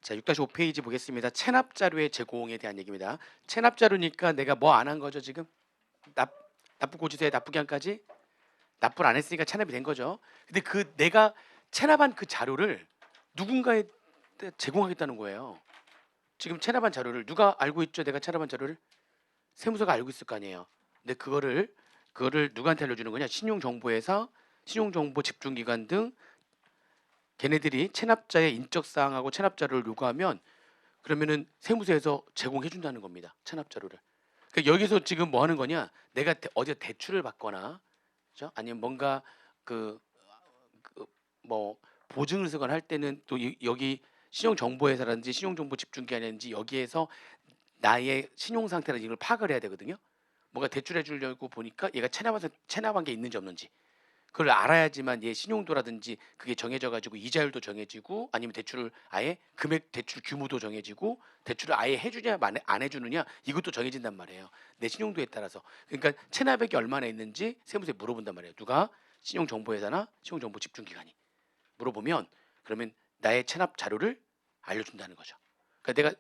자, 6-5페이지 보겠습니다. 체납 자료의 제공에 대한 얘기입니다. 체납 자료니까 내가 뭐 안 한 거죠, 지금? 납부고지서에 납부기한까지 납부를 안 했으니까 체납이 된 거죠. 근데 그 내가 체납한 그 자료를 누군가에 제공하겠다는 거예요. 지금 체납한 자료를 누가 알고 있죠? 내가 체납한 자료를 세무서가 알고 있을 거 아니에요. 근데 그거를 누구한테 알려주는 거냐? 신용정보회사, 신용정보 집중기관 등 걔네들이 체납자의 인적 사항하고 체납 자료를 요구하면 그러면은 세무서에서 제공해 준다는 겁니다. 체납 자료를. 그러니까 여기서 지금 뭐 하는 거냐? 내가 어디서 대출을 받거나, 그죠? 아니면 뭔가 그, 뭐 보증을 쓰거나 할 때는 또 여기 신용정보회사라든지 신용정보집중기관이라든지 여기에서 나의 신용 상태라든지 이걸 파악을 해야 되거든요. 뭔가 대출해 주려고 보니까 얘가 체납한 게 있는지 없는지 그걸 알아야지만 얘 신용도라든지 그게 정해져 가지고 이자율도 정해지고 아니면 대출을 아예 금액 대출 규모도 정해지고 대출을 아예 해주냐 안 해주느냐 이것도 정해진단 말이에요. 내 신용도에 따라서. 그러니까 체납액이 얼마나 있는지 세무서에 물어본단 말이에요. 누가? 신용정보회사나 신용정보집중기관이 물어보면 그러면 나의 체납 자료를 알려준다는 거죠. 그러니까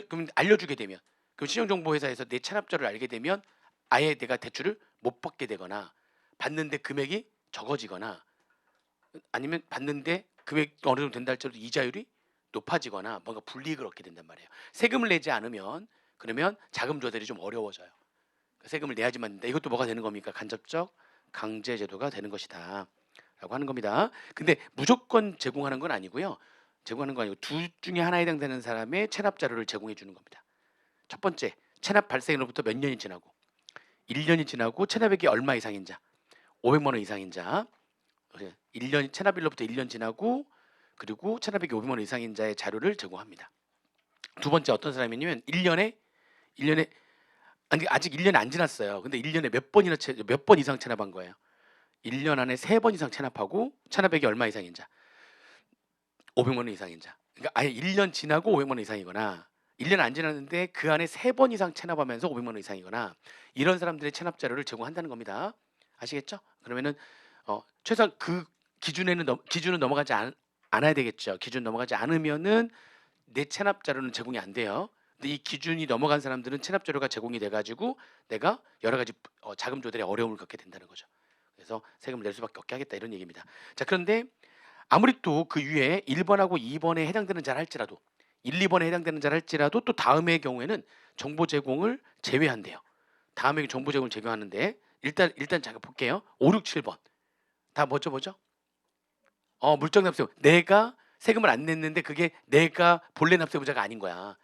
그럼 알려주게 되면 그럼 신용정보회사에서 내 체납 자료를 알게 되면 아예 내가 대출을 못 받게 되거나 받는데 금액이 적어지거나 아니면 받는데 금액 어느 정도 된다 할지라도 이자율이 높아지거나 뭔가 불이익을 얻게 된단 말이에요. 세금을 내지 않으면 그러면 자금 조달이 좀 어려워져요. 세금을 내야지만 된다. 이것도 뭐가 되는 겁니까? 간접적 강제 제도가 되는 것이다. 라고 하는 겁니다. 근데 무조건 제공하는 건 아니고요. 제공하는 건 아니고 둘 중에 하나에 해당되는 사람의 체납 자료를 제공해 주는 겁니다. 첫 번째, 체납 발생으로부터 몇 년이 지나고 1년이 지나고 체납액이 얼마 이상인 자, 500만 원 이상인 자, 1년 체납일로부터 1년 지나고 그리고 체납액이 500만 원 이상인 자의 자료를 제공합니다. 두 번째 어떤 사람이냐면 1년에 아니 아직 1년 안 지났어요. 근데 1년에 몇 번 이상 체납한 거예요. 1년 안에 3번 이상 체납하고 체납액이 얼마 이상인 자, 500만 원 이상인 자. 그러니까 아예 1년 지나고 500만 원 이상이거나 1년 안 지났는데 그 안에 3번 이상 체납하면서 500만 원 이상이거나 이런 사람들의 체납 자료를 제공한다는 겁니다. 아시겠죠? 그러면은 최소한 그 기준은 넘어가지 않아야 되겠죠. 기준 넘어가지 않으면은 내 체납 자료는 제공이 안 돼요. 근데 이 기준이 넘어간 사람들은 체납 자료가 제공이 돼가지고 내가 여러 가지 자금 조달에 어려움을 겪게 된다는 거죠. 그래서 세금을 낼 수밖에 없게 하겠다 이런 얘기입니다. 자, 그런데 아무리 또 그 위에 1번하고 2번에 해당되는 자를 할지라도 1, 2번에 해당되는 자를 할지라도 또 다음의 경우에는 정보 제공을 제외한대요. 다음에 정보 제공을 제외하는데 일단 잠깐 볼게요. 5, 6, 7번 다 뭐죠? 물적 납세부. 내가 세금을 안 냈는데 그게 내가 본래 납세부자가 아닌 거야.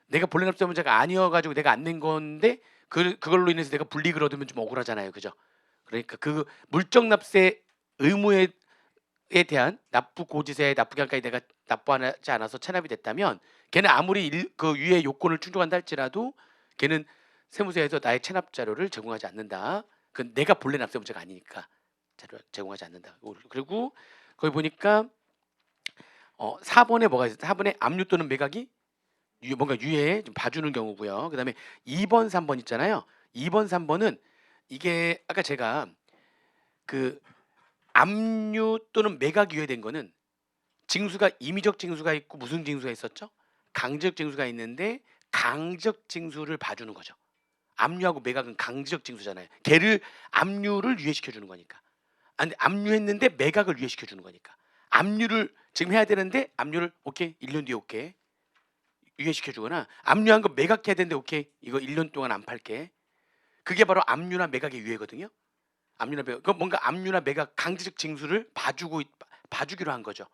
내가 본래 납세부자가 아니어가지고 내가 안 낸 건데 그걸로 인해서 내가 불이익을 얻으면 좀 억울하잖아요, 그죠? 그러니까 그 물적 납세 의무에 대한 납부 고지서에 납부기한까지 내가 납부하지 않아서 체납이 됐다면 걔는 아무리 그 위에 요건을 충족한다 할지라도 걔는 세무서에서 나의 체납 자료를 제공하지 않는다. 그 내가 본래 납세부자가 아니니까 자료 제공하지 않는다. 그리고 거기 보니까 4번에 뭐가 있어요? 4번에 압류 또는 매각이 뭔가 유예에 좀 봐주는 경우고요. 그다음에 2번, 3번 있잖아요. 2번, 3번은 이게 아까 제가 그 압류 또는 매각 유예된 거는 징수가 임의적 징수가 있고 무슨 징수가 있었죠? 강제적 징수가 있는데 강제적 징수를 봐주는 거죠. 압류하고 매각은 강제적 징수잖아요. 걔를 압류를 유예시켜 주는 거니까. 아니 압류했는데 매각을 유예시켜 주는 거니까. 압류를 지금 해야 되는데 압류를 오케이 1년 뒤에 오케이 유예시켜 주거나 압류한 거 매각해야 되는데 오케이 이거 1년 동안 안 팔게. 그게 바로 압류나 매각의 유예거든요. 압류나 매각. 그 뭔가 압류나 매각 강제적 징수를 봐주기로 한 거죠.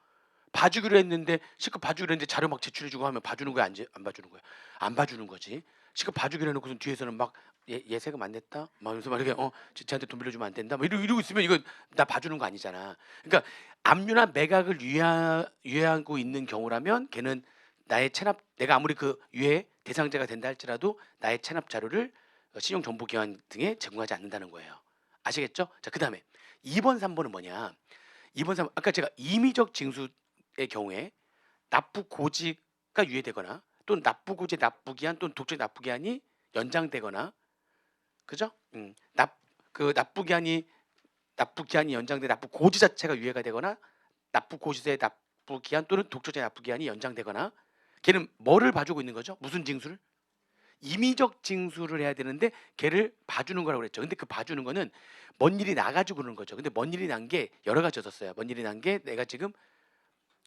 봐주기로 했는데 실컷 봐주기로 했는데 자료 막 제출해주고 하면 봐주는 거야 안 봐주는 거야? 안 봐주는 거지. 실컷 봐주기로 해놓고선 뒤에서는 막 얘 세금 안 냈다? 막 이러면서 막 이렇게 쟤한테 돈 빌려주면 안 된다? 막 이러고 있으면 이거 나 봐주는 거 아니잖아. 그러니까 압류나 매각을 유예하고 있는 경우라면 걔는 나의 체납 내가 아무리 그 유예 대상자가 된다 할지라도 나의 체납 자료를 신용정보기관 등에 제공하지 않는다는 거예요. 아시겠죠? 자, 그 다음에 2번, 3번은 뭐냐? 2번, 3번 아까 제가 임의적 징수의 경우에 납부 고지가 유예되거나 또는 납부 고지 납부기한 또는 독촉 납부기한이 연장되거나 그죠? 납부기한이 연장돼 납부 고지 자체가 유예가 되거나 납부 고지서의 납부기한 또는 독촉의 납부기한이 연장되거나 걔는 뭐를 봐주고 있는 거죠? 무슨 징수를? 임의적 징수를 해야 되는데 걔를 봐주는 거라고 그랬죠. 근데 그 봐주는 거는 뭔 일이 나가지고 그러는 거죠. 근데 뭔 일이 난 게 여러 가지였었어요. 뭔 일이 난 게 내가 지금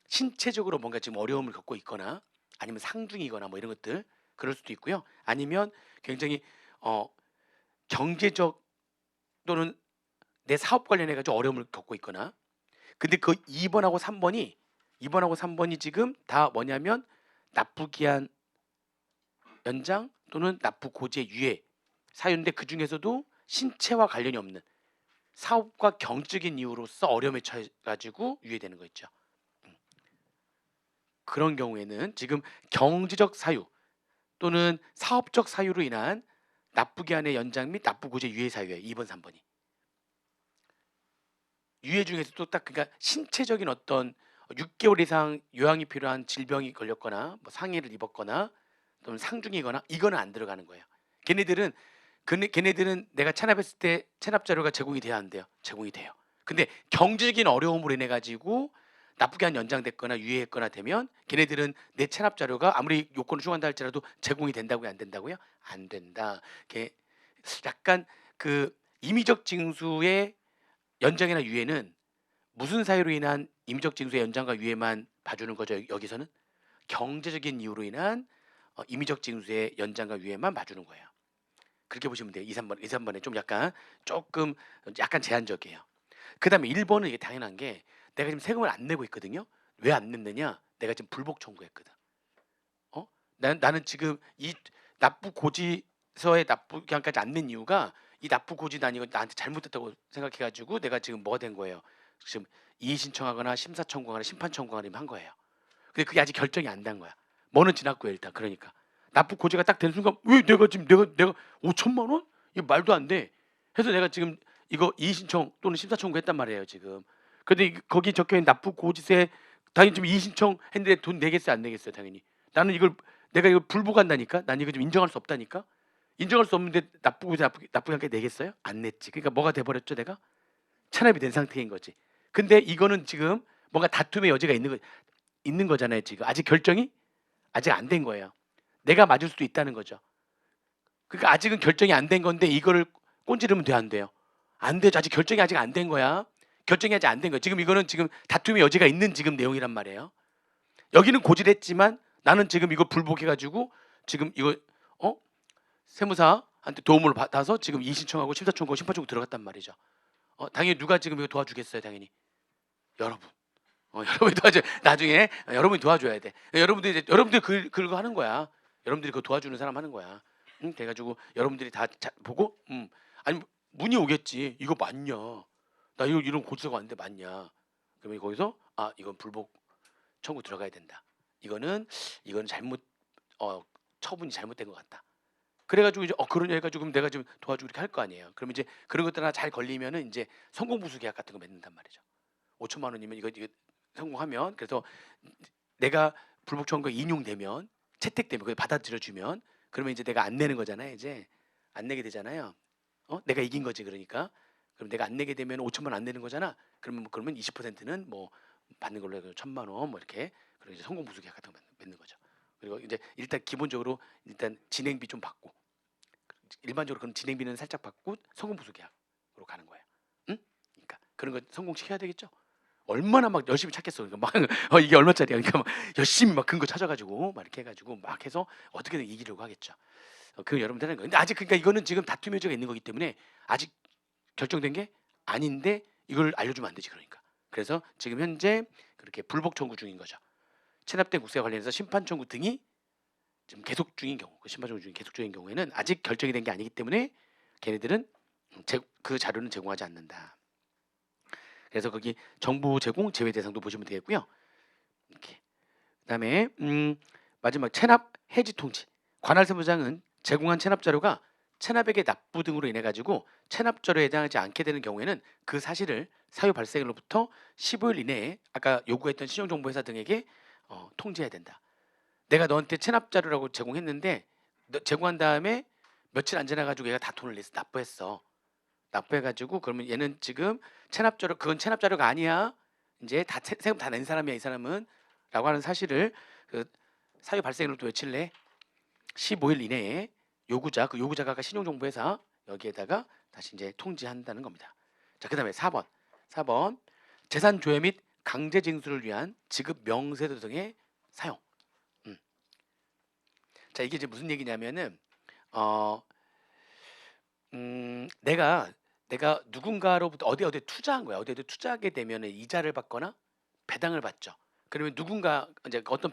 신체적으로 뭔가 지금 어려움을 겪고 있거나 아니면 상중이거나 뭐 이런 것들 그럴 수도 있고요. 아니면 굉장히 어 경제적 또는 내 사업 관련해 가지고 어려움을 겪고 있거나. 근데 그 2번하고 3번이 2번하고 3번이 지금 다 뭐냐면 납부기한 연장 또는 납부 고지의 유예 사유인데 그중에서도 신체와 관련이 없는 사업과 경제적인 이유로서 어려움에 처해 가지고 유예되는 거 있죠. 그런 경우에는 지금 경제적 사유 또는 사업적 사유로 인한 납부기한의 연장 및 납부 고지의 유예 사유예요. 2번, 3번이. 유예 중에서도 딱 그러니까 신체적인 어떤 6개월 이상 요양이 필요한 질병이 걸렸거나 뭐 상해를 입었거나 또는 상중이거나 이거는 안 들어가는 거예요. 걔네들은 걔네들은 내가 체납했을 때 체납 자료가 제공이 돼야 한대요. 제공이 돼요. 근데 경제적인 어려움으로 인해 가지고 납부기한 연장됐거나 유예했거나 되면 걔네들은 내 체납 자료가 아무리 요건을 충족한다 할지라도 제공이 된다고요, 안 된다고요? 안 된다. 걔 약간 그 임의적 징수의 연장이나 유예는 무슨 사유로 인한 임의적 징수의 연장과 유예만 봐주는 거죠. 여기서는 경제적인 이유로 인한 임의적 징수의 연장과 유예만 봐주는 거예요. 그렇게 보시면 돼요. 2, 3번, 2, 3번에 좀 조금 약간 제한적이에요. 그다음에 1번은 이게 당연한 게 내가 지금 세금을 안 내고 있거든요. 왜 안 냈느냐? 내가 지금 불복 청구했거든. 나는 지금 이 납부 고지서에 납부 기한까지 안 낸 이유가 이 납부 고지는 이거 나한테 잘못됐다고 생각해가지고 내가 지금 뭐가 된 거예요. 지금 이의 신청하거나 심사 청구하거나 심판 청구하거나 한 거예요. 근데 그게 아직 결정이 안 난 거야. 뭐는 지났고요 일단. 그러니까 납부 고지가 딱 되는 순간 왜 내가 지금 내가 5천만 원? 이거 말도 안 돼. 해서 내가 지금 이거 이의 신청 또는 심사 청구했단 말이에요 지금. 근데 거기 적혀있는 납부 고지세 당연히 지금 이의 신청 했는데 돈 내겠어요 안 내겠어요 당연히. 나는 내가 이걸 불복한다니까. 난 이거 좀 인정할 수 없다니까. 인정할 수 없는데 납부기한까지 내겠어요? 안 냈지. 그러니까 뭐가 돼버렸죠 내가? 체납이 된 상태인 거지. 근데 이거는 지금 뭔가 다툼의 여지가 있는 거잖아요 지금. 아직 결정이 아직 안 된 거예요. 내가 맞을 수도 있다는 거죠. 그러니까 아직은 결정이 안 된 건데 이거를 꼰지르면 돼 안 돼요? 안 되죠. 아직 결정이 아직 안 된 거야. 결정이 아직 안 된 거야. 지금 이거는 지금 다툼의 여지가 있는 지금 내용이란 말이에요. 여기는 고지했지만 나는 지금 이거 불복해가지고 지금 이거 어 세무사한테 도움을 받아서 지금 이의 신청하고 심사 청구, 심판 청구 들어갔단 말이죠. 당연히 누가 지금 이거 도와주겠어요, 당연히 여러분. 여러분이 도와줘. 나중에 여러분이 도와줘야 돼. 여러분들이 그거 하는 거야. 여러분들이 그거 도와주는 사람 하는 거야. 응? 그래가지고 여러분들이 다 보고, 아니 문의 오겠지. 이거 맞냐? 나 이거 이런 고지서가 왔는데 맞냐? 그러면 거기서 이건 불복 청구 들어가야 된다. 이거는 잘못 처분이 잘못된 것 같다. 그래가지고 이제 그러냐 해가지고 그럼 내가 지금 도와주고 이렇게 할 거 아니에요. 그러면 이제 그런 것들 하나 잘 걸리면은 이제 성공부수 계약 같은 거 맺는단 말이죠. 5천만 원이면 이거 성공하면 그래서 내가 불복 청구가 인용되면 채택되면 그걸 받아들여 주면 그러면 이제 내가 안 내는 거잖아요. 이제 안 내게 되잖아요. 내가 이긴 거지 그러니까. 그럼 내가 안 내게 되면 5천만 원 안 내는 거잖아. 그러면 20%는 뭐 받는 걸로 해서 1,000만 원 뭐 이렇게 그리고 이제 성공부수 계약 같은 거 맺는 거죠. 그리고 이제 일단 기본적으로 일단 진행비 좀 받고 일반적으로 그럼 진행비는 살짝 받고 성공부수 계약으로 가는 거예요. 응? 그러니까 그런 거 성공시켜야 되겠죠. 얼마나 막 열심히 찾겠어. 그러니까 막 이게 얼마짜리야. 그러니까 막 열심히 막 근거 찾아가지고 막 이렇게 해가지고 막 해서 어떻게든 이기려고 하겠죠. 그 여러분들 하는 거. 근데 아직 그러니까 이거는 지금 다툼 여지가 있는 거기 때문에 아직 결정된 게 아닌데 이걸 알려주면 안 되지 그러니까. 그래서 지금 현재 그렇게 불복 청구 중인 거죠. 체납된 국세와 관련해서 심판 청구 등이 지금 계속 중인 경우, 그 심판 청구 중인 계속 중인 경우에는 아직 결정이 된 게 아니기 때문에 걔네들은 그 자료는 제공하지 않는다. 그래서 거기 정부 제공 제외 대상도 보시면 되겠고요. 이렇게. 그다음에 마지막 체납 해지 통지. 관할 세무장은 제공한 체납 자료가 체납액의 납부 등으로 인해 가지고 체납 자료에 해당하지 않게 되는 경우에는 그 사실을 사유 발생일로부터 15일 이내에 아까 요구했던 신용정보회사 등에게 통지해야 된다. 내가 너한테 체납 자료라고 제공했는데 너 제공한 다음에 며칠 안 지나 가지고 얘가 다 돈을 내서 납부했어. 납부해가지고 그러면 얘는 지금 체납 자료 그건 체납 자료가 아니야. 이제 다 세금 다 낸 사람이야 이 사람은 라고 하는 사실을 그 사유 발생일부터 며칠내 15일 이내에 요구자, 그 요구자가 아까 신용정보회사 여기에다가 다시 이제 통지한다는 겁니다. 자, 그다음에 4번 재산 조회 및 강제 징수를 위한 지급 명세서 등의 사용. 자, 이게 이제 무슨 얘기냐면은 어, 내가 누군가로부터 어디에 투자한 거야. 어디에 투자하게 되면은 이자를 받거나 배당을 받죠. 그러면 누군가 이제 어떤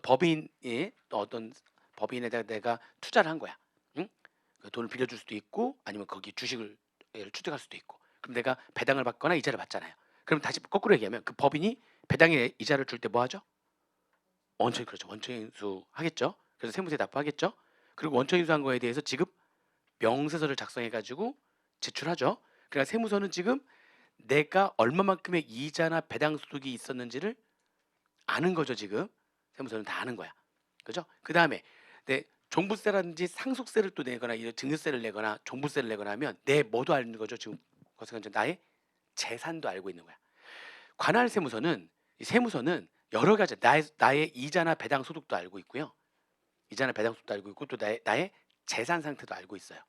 법인에다가 내가 투자를 한 거야. 응? 그 돈을 빌려줄 수도 있고 아니면 거기 주식을 취득할 수도 있고. 그럼 내가 배당을 받거나 이자를 받잖아요. 그럼 다시 거꾸로 얘기하면 그 법인이 배당의 이자를 줄 때 뭐 하죠? 그렇죠. 원천인수 하겠죠. 그래서 세무서에 납부하겠죠. 그리고 원천인수한 거에 대해서 지급 명세서를 작성해 가지고 제출하죠. 그러니까 세무서는 지금 내가 얼마만큼의 이자나 배당 소득이 있었는지를 아는 거죠. 지금 세무서는 다 아는 거야. 그죠? 그 다음에 내 종부세라든지 상속세를 또 내거나 이런 증여세를 내거나 종부세를 내거나 하면 내 뭐도 아는 거죠. 지금 그것은 나의 재산도 알고 있는 거야. 관할 세무서는 이 세무서는 여러 가지 나의 이자나 배당 소득도 알고 있고요. 이자나 배당 소득도 알고 있고 또 나의 재산 상태도 알고 있어요.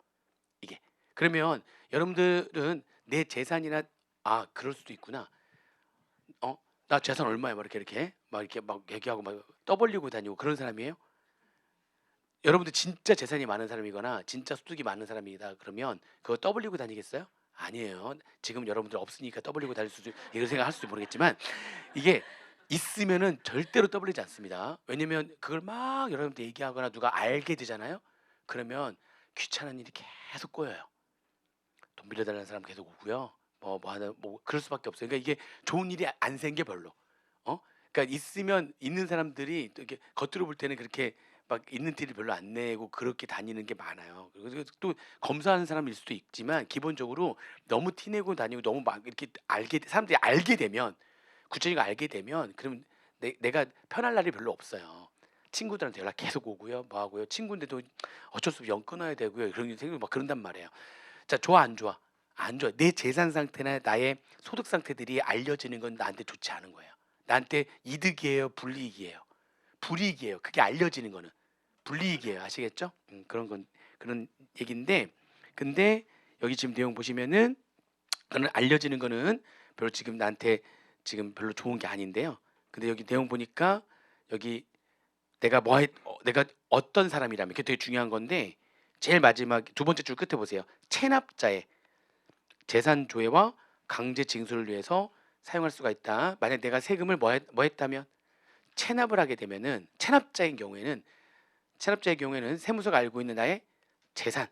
이게 그러면 여러분들은 내 재산이나 그럴 수도 있구나. 나 재산 얼마야? 막 이렇게 막 얘기하고 막 떠벌리고 다니고 그런 사람이에요? 여러분들 진짜 재산이 많은 사람이거나 진짜 소득이 많은 사람이다 그러면 그거 떠벌리고 다니겠어요? 아니에요. 지금 여러분들 없으니까 떠벌리고 다닐 수도 이런 생각 할 수도 모르겠지만 이게 있으면은 절대로 떠벌리지 않습니다. 왜냐면 그걸 막 여러분들 얘기하거나 누가 알게 되잖아요. 그러면 귀찮은 일이 계속 꼬여요. 돈 빌려달라는 사람 계속 오고요. 뭐 그럴 수밖에 없어요. 그러니까 이게 좋은 일이 안 생겨 별로. 그러니까 있으면 있는 사람들이 또 이렇게 겉으로 볼 때는 그렇게 막 있는 티를 별로 안 내고 그렇게 다니는 게 많아요. 그리고 또 검사하는 사람일 수도 있지만 기본적으로 너무 티내고 다니고 너무 막 이렇게 사람들이 알게 되면 구체적으로 알게 되면 그럼 내가 편할 날이 별로 없어요. 친구들한테 연락 계속 오고요. 뭐 하고요. 친구인데도 어쩔 수 없이 연 끊어야 되고요. 그런 게 생기고 막 그런단 말이에요. 자, 좋아 안 좋아? 안 좋아. 내 재산 상태나 나의 소득 상태들이 알려지는 건 나한테 좋지 않은 거예요. 나한테 이득이에요, 불이익이에요? 불이익이에요. 그게 알려지는 거는 불이익이에요. 아시겠죠? 그런 얘기인데, 근데 여기 지금 내용 보시면은 그는 알려지는 거는 별로 지금 나한테 지금 별로 좋은 게 아닌데요. 근데 여기 내용 보니까 여기 내가 어떤 사람이라면 그게 되게 중요한 건데 제일 마지막 두 번째 줄 끝에 보세요. 체납자의 재산 조회와 강제 징수를 위해서 사용할 수가 있다. 만약 내가 세금을 뭐 했다면 체납을 하게 되면은 체납자의 경우에는 세무서가 알고 있는 나의 재산,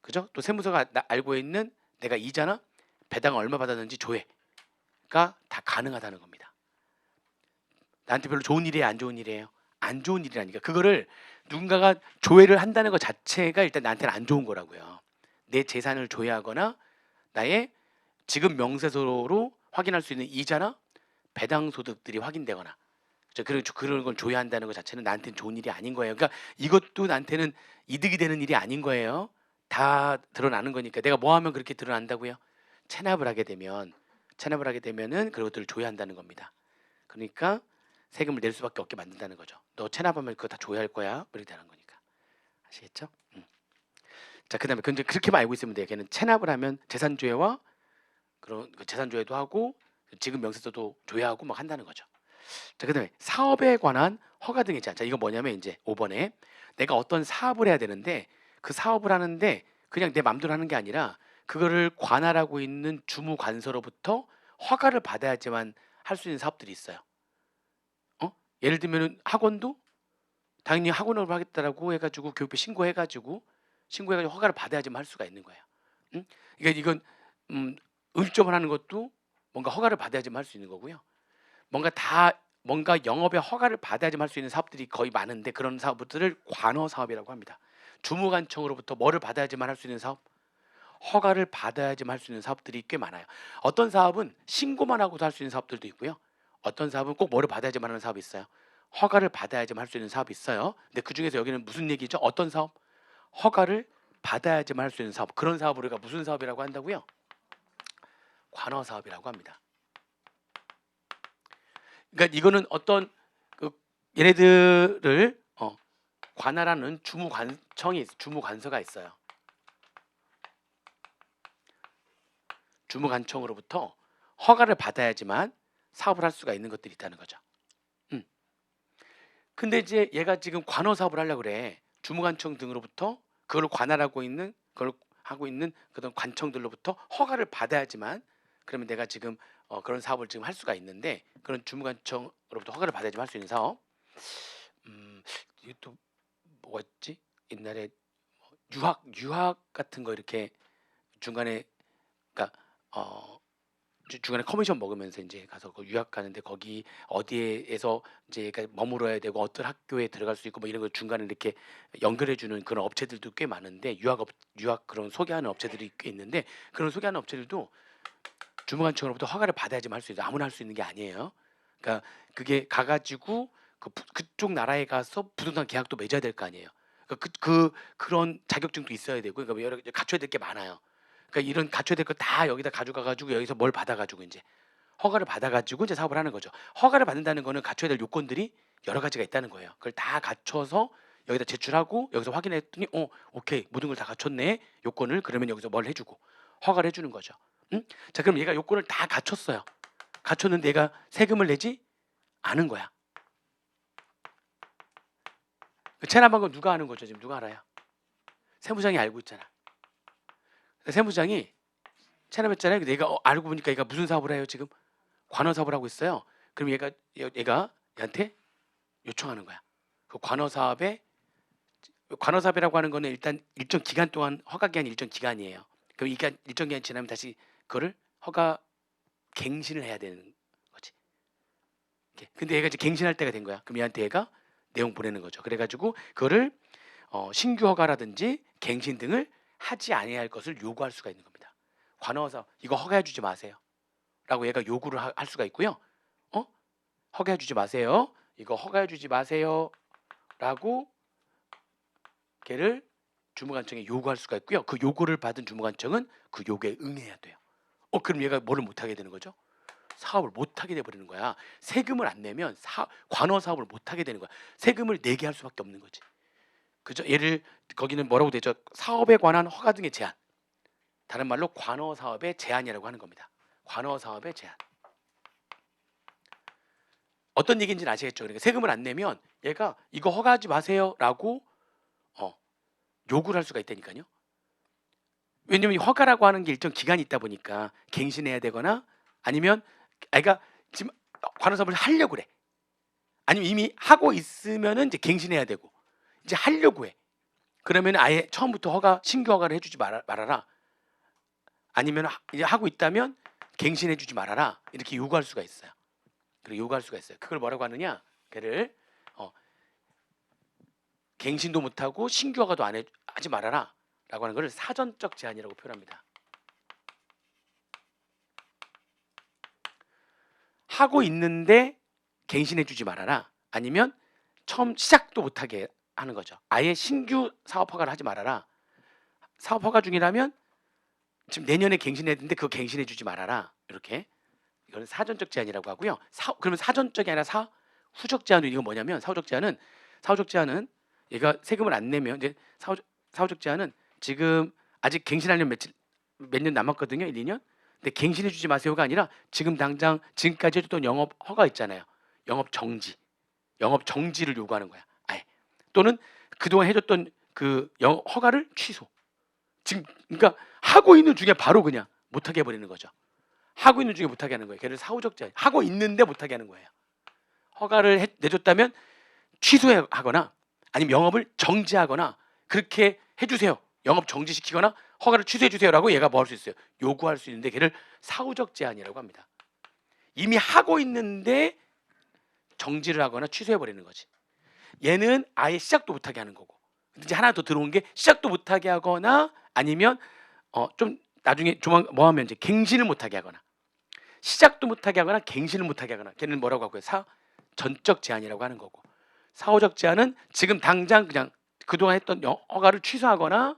그죠? 또 세무서가 알고 있는 내가 이자나 배당을 얼마 받았는지 조회가 다 가능하다는 겁니다. 나한테 별로 좋은 일이에요, 안 좋은 일이에요? 안 좋은 일이라니까. 그거를 누군가가 조회를 한다는 것 자체가 일단 나한테는 안 좋은 거라고요. 내 재산을 조회하거나 나의 지급 명세서로 확인할 수 있는 이자나 배당 소득들이 확인되거나 그런 걸 조회한다는 것 자체는 나한테는 좋은 일이 아닌 거예요. 그러니까 이것도 나한테는 이득이 되는 일이 아닌 거예요. 다 드러나는 거니까 내가 뭐 하면 그렇게 드러난다고요? 체납을 하게 되면은 그것들을 조회한다는 겁니다. 그러니까 세금을 낼 수밖에 없게 만든다는 거죠. 너 체납하면 그거 다 조회할 거야. 이렇게 되는 거니까. 아시겠죠? 자, 그다음에 근데 그렇게만 알고 있으면 돼요. 걔는 체납을 하면 재산조회와 그런 재산조회도 하고 지급 명세서도 조회하고 막 한다는 거죠. 자, 그다음에 사업에 관한 허가 등의 제한. 자, 이거 뭐냐면 이제 5번에 내가 어떤 사업을 해야 되는데 그 사업을 하는데 그냥 내 맘대로 하는 게 아니라 그거를 관할하고 있는 주무관서로부터 허가를 받아야지만 할 수 있는 사업들이 있어요. 예를 들면은 학원도 당연히 학원을 하겠다라고 해가지고 교육비 신고해가지고 허가를 받아야지만 할 수가 있는 거예요. 응? 그러니까 이건 음식점을 하는 것도 뭔가 허가를 받아야지만 할 수 있는 거고요. 뭔가 영업에 허가를 받아야지만 할 수 있는 사업들이 거의 많은데 그런 사업들을 관어 사업이라고 합니다. 주무관청으로부터 뭐를 받아야지만 할 수 있는 사업? 허가를 받아야지만 할 수 있는 사업들이 꽤 많아요. 어떤 사업은 신고만 하고도 할 수 있는 사업들도 있고요. 어떤 사업은 꼭 뭐를 받아야지만 하는 사업이 있어요. 허가를 받아야지만 할 수 있는 사업이 있어요. 근데 그 중에서 여기는 무슨 얘기죠? 어떤 사업? 허가를 받아야지만 할 수 있는 사업. 그런 사업을 우리가 무슨 사업이라고 한다고요? 관어 사업이라고 합니다. 그러니까 이거는 어떤 얘네들을 관할하는 주무관서가 있어요. 주무관청으로부터 허가를 받아야지만 사업을 할 수가 있는 것들이 있다는 거죠. 근데 이제 얘가 지금 관어 사업을 하려고 그래. 주무관청 등으로부터 그걸 관할하고 있는 그걸 하고 있는 그런 관청들로부터 허가를 받아야지만 그러면 내가 지금 그런 사업을 지금 할 수가 있는데 그런 주무관청으로부터 허가를 받아야지만 할 수 있는 사업. 이게 또 뭐가 있지? 옛날에 유학 같은 거 이렇게 중간에 그러니까 중간에 커미션 먹으면서 이제 가서 그 유학 가는데 거기 어디에서 이제 머물어야 되고 어떤 학교에 들어갈 수 있고 뭐 이런 걸 중간에 이렇게 연결해 주는 그런 업체들도 꽤 많은데 유학 그런 소개하는 업체들이 꽤 있는데 그런 소개하는 업체들도 주무관청으로부터 허가를 받아야지만 할 수 있어요. 아무나 할 수 있는 게 아니에요. 그러니까 그게 가가지고 그쪽 나라에 가서 부동산 계약도 맺어야 될 거 아니에요. 그런 자격증도 있어야 되고 그러니까 여러 갖춰야 될 게 많아요. 그러니까 이런 갖춰야 될 거 다 여기다 가져가가지고 여기서 뭘 받아가지고 이제 허가를 받아가지고 이제 사업을 하는 거죠. 허가를 받는다는 거는 갖춰야 될 요건들이 여러 가지가 있다는 거예요. 그걸 다 갖춰서 여기다 제출하고 여기서 확인했더니 오케이 모든 걸 다 갖췄네 요건을 그러면 여기서 뭘 해주고 허가를 해주는 거죠. 응? 자 그럼 얘가 요건을 다 갖췄어요. 갖췄는데 얘가 세금을 내지 않은 거야. 그 체납한 건 누가 아는 거죠? 지금 누가 알아요? 세무장이 알고 있잖아. 세무장이 체납했잖아요. 근데 얘가 알고 보니까 얘가 무슨 사업을 해요? 지금 관어 사업을 하고 있어요. 그럼 얘가 얘한테 요청하는 거야. 그 관어 사업이라고 하는 거는 일단 일정 기간 동안 허가 기한 일정 기간이에요. 그럼 이 일정 기간 지나면 다시 그거를 허가 갱신을 해야 되는 거지. 근데 얘가 이제 갱신할 때가 된 거야. 그럼 얘한테 얘가 내용 보내는 거죠. 그래가지고 그거를 신규 허가라든지 갱신 등을 하지 아니할 것을 요구할 수가 있는 겁니다. 관어사 이거 허가해주지 마세요. 라고 얘가 요구를 할 수가 있고요. 허가해주지 마세요. 이거 허가해주지 마세요. 라고 걔를 주무관청에 요구할 수가 있고요. 그 요구를 받은 주무관청은 그 요구에 응해야 돼요. 그럼 얘가 뭐를 못하게 되는 거죠? 사업을 못하게 돼버리는 거야. 세금을 안 내면 관어 사업을 못하게 되는 거야. 세금을 내게 할 수밖에 없는 거지. 그죠? 거기는 뭐라고 되죠? 사업에 관한 허가 등의 제한. 다른 말로 관어 사업의 제한이라고 하는 겁니다. 관어 사업의 제한. 어떤 얘기인지는 아시겠죠? 그러니까 세금을 안 내면 얘가 이거 허가하지 마세요라고 요구를 할 수가 있다니까요. 왜냐면 허가라고 하는 게 일정 기간이 있다 보니까 갱신해야 되거나 아니면 애가 지금 관어 사업을 하려고 그래. 아니면 이미 하고 있으면은 이제 갱신해야 되고 이제 하려고 해. 그러면 아예 처음부터 신규 허가를 해주지 말아라. 아니면 이제 하고 있다면 갱신해주지 말아라. 이렇게 요구할 수가 있어요. 그리고 요구할 수가 있어요. 그걸 뭐라고 하느냐? 걔를 갱신도 못하고 신규 허가도 하지 말아라. 라고 하는 것을 사전적 제한이라고 표현합니다. 하고 있는데 갱신해주지 말아라. 아니면 처음 시작도 못하게 하는 거죠. 아예 신규 사업 허가를 하지 말아라. 사업 허가 중이라면 지금 내년에 갱신해야 되는데 그거 갱신해주지 말아라. 이렇게 이거는 사전적 제한이라고 하고요. 그러면 사전적이 아니라 사후적 제한은 이건 뭐냐면 사후적 제한은 얘가 세금을 안 내면 이제 사후적 제한은 지금 아직 갱신하려면 몇 년 남았거든요. 1, 2년. 근데 갱신해주지 마세요가 아니라 지금 당장 지금까지 해줬던 영업 허가 있잖아요. 영업 정지를 요구하는 거야. 아예. 또는 그동안 해줬던 그 허가를 취소. 지금 그러니까 하고 있는 중에 바로 그냥 못하게 해버리는 거죠. 하고 있는 중에 못하게 하는 거예요. 걔를 사후적 제한. 하고 있는데 못하게 하는 거예요. 허가를 내줬다면 취소하거나 아니면 영업을 정지하거나 그렇게 해주세요. 영업 정지시키거나 허가를 취소해주세요라고 얘가 뭐 할 수 있어요? 요구할 수 있는데 걔를 사후적 제한이라고 합니다. 이미 하고 있는데 정지를 하거나 취소해버리는 거지. 얘는 아예 시작도 못하게 하는 거고. 근데 이제 하나 더 들어온 게 시작도 못하게 하거나 아니면 좀 나중에 조만 뭐 하면 이제 갱신을 못하게 하거나 시작도 못하게 하거나 갱신을 못하게 하거나 걔는 뭐라고 하고요? 전적 제한이라고 하는 거고 사후적 제한은 지금 당장 그냥 그동안 했던 허가를 취소하거나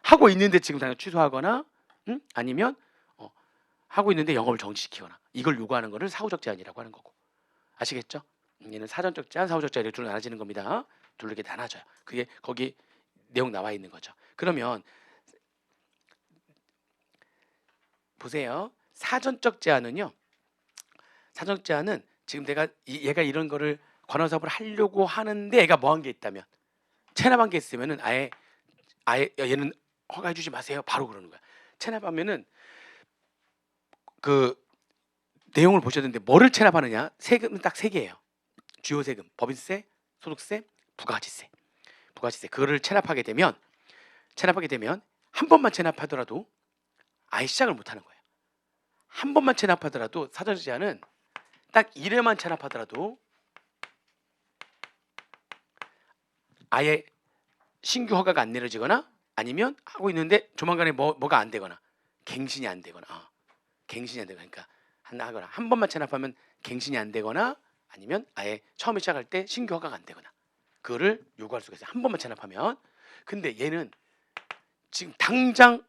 하고 있는데 지금 당장 취소하거나 아니면 하고 있는데 영업을 정지시키거나 이걸 요구하는 거를 사후적 제한이라고 하는 거고 아시겠죠? 얘는 사전적 제한, 사후적 제한이 둘 나눠지는 겁니다. 둘로 이렇게 나눠져요. 그게 거기 내용 나와 있는 거죠. 그러면 보세요. 사전적 제한은요. 사전적 제한은 지금 내가 얘가 이런 거를 관원 사업을 하려고 하는데 얘가 뭐 한 게 있다면 체납한 게 있으면은 아예 얘는 허가해 주지 마세요. 바로 그러는 거야. 체납하면은 그 내용을 보셔야 되는데 뭐를 체납하느냐? 세금은 딱 세 개예요. 주요 세금, 법인세, 소득세, 부가가치세. 부가가치세. 그거를 체납하게 되면 한 번만 체납하더라도 아예 시작을 못 하는 거예요. 한 번만 체납하더라도 사전적 제한은 딱 1회만 체납하더라도 아예 신규 허가가 안 내려지거나 아니면 하고 있는데 조만간에 뭐가 안 되거나 갱신이 안 되거나 갱신이 안 되거나 그러니까 하거나 한 번만 체납하면 갱신이 안 되거나 아니면 아예 처음에 시작할 때 신규 허가가 안 되거나 그거를 요구할 수가 있어요. 한 번만 체납하면. 근데 얘는 지금 당장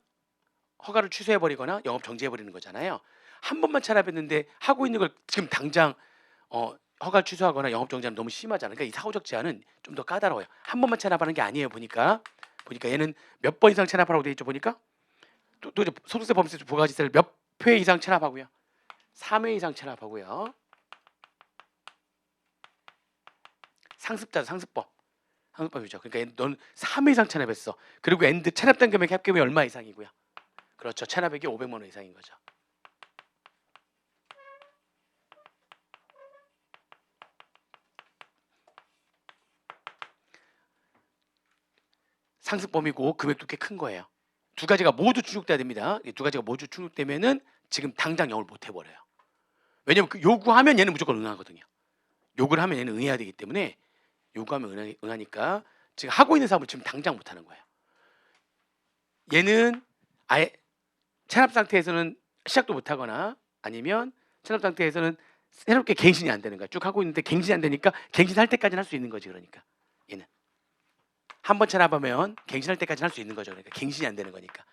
허가를 취소해 버리거나 영업 정지해 버리는 거잖아요. 한 번만 체납했는데 하고 있는 걸 지금 당장 허가를 취소하거나 영업 정지하면 너무 심하잖아요. 그러니까 이 사후적 제한은 좀 더 까다로워요. 한 번만 체납하는 게 아니에요. 보니까 얘는 몇 번 이상 체납하라고 돼 있죠. 보니까 또 이제 소득세, 법인세, 부가가치세를 몇 회 이상 체납하고요. 3회 이상 체납하고요. 상습법이죠. 그러니까 넌 3회 이상 체납했어. 그리고 엔드 체납된 금액 합계금이 얼마 이상이고요. 그렇죠. 체납액이 500만 원 이상인 거죠. 상습범이고 금액도 꽤 큰 거예요. 두 가지가 모두 충족돼야 됩니다. 이 두 가지가 모두 충족되면은 지금 당장 영업을 못 해버려요. 왜냐면 그 요구하면 얘는 무조건 응하거든요. 요구를 하면 얘는 응해야 되기 때문에 요구하면 응하니까 지금 하고 있는 사업을 지금 당장 못 하는 거예요. 얘는 아예 체납 상태에서는 시작도 못 하거나 아니면 체납 상태에서는 새롭게 갱신이 안 되는 거야. 쭉 하고 있는데 갱신이 안 되니까 갱신할 때까지는 할 수 있는 거지. 그러니까 얘는 한 번 체납하면 갱신할 때까지는 할 수 있는 거죠. 그러니까 갱신이 안 되는 거니까.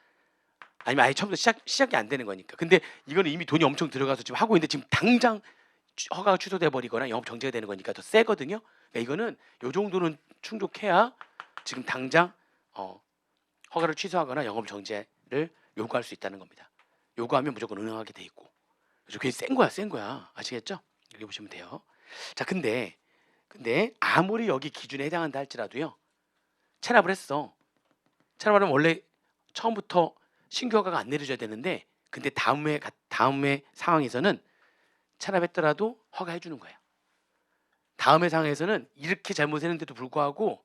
아니면 아예 처음부터 시작이 안 되는 거니까. 근데 이거는 이미 돈이 엄청 들어가서 지금 하고 있는데 지금 당장 허가가 취소돼 버리거나 영업 정지가 되는 거니까 더 세거든요. 그러니까 이거는 요 정도는 충족해야 지금 당장 허가를 취소하거나 영업 정지를 요구할 수 있다는 겁니다. 요구하면 무조건 응하게 돼 있고. 그래서 그게 센 거야. 아시겠죠? 여기 보시면 돼요. 자, 근데 아무리 여기 기준에 해당한다 할지라도요. 체납을 했어. 체납하면 원래 처음부터 신규 허가가 안 내려져야 되는데 근데 다음에 상황에서는 체납했더라도 허가해 주는 거예요. 다음의 상황에서는 이렇게 잘못했는데도 불구하고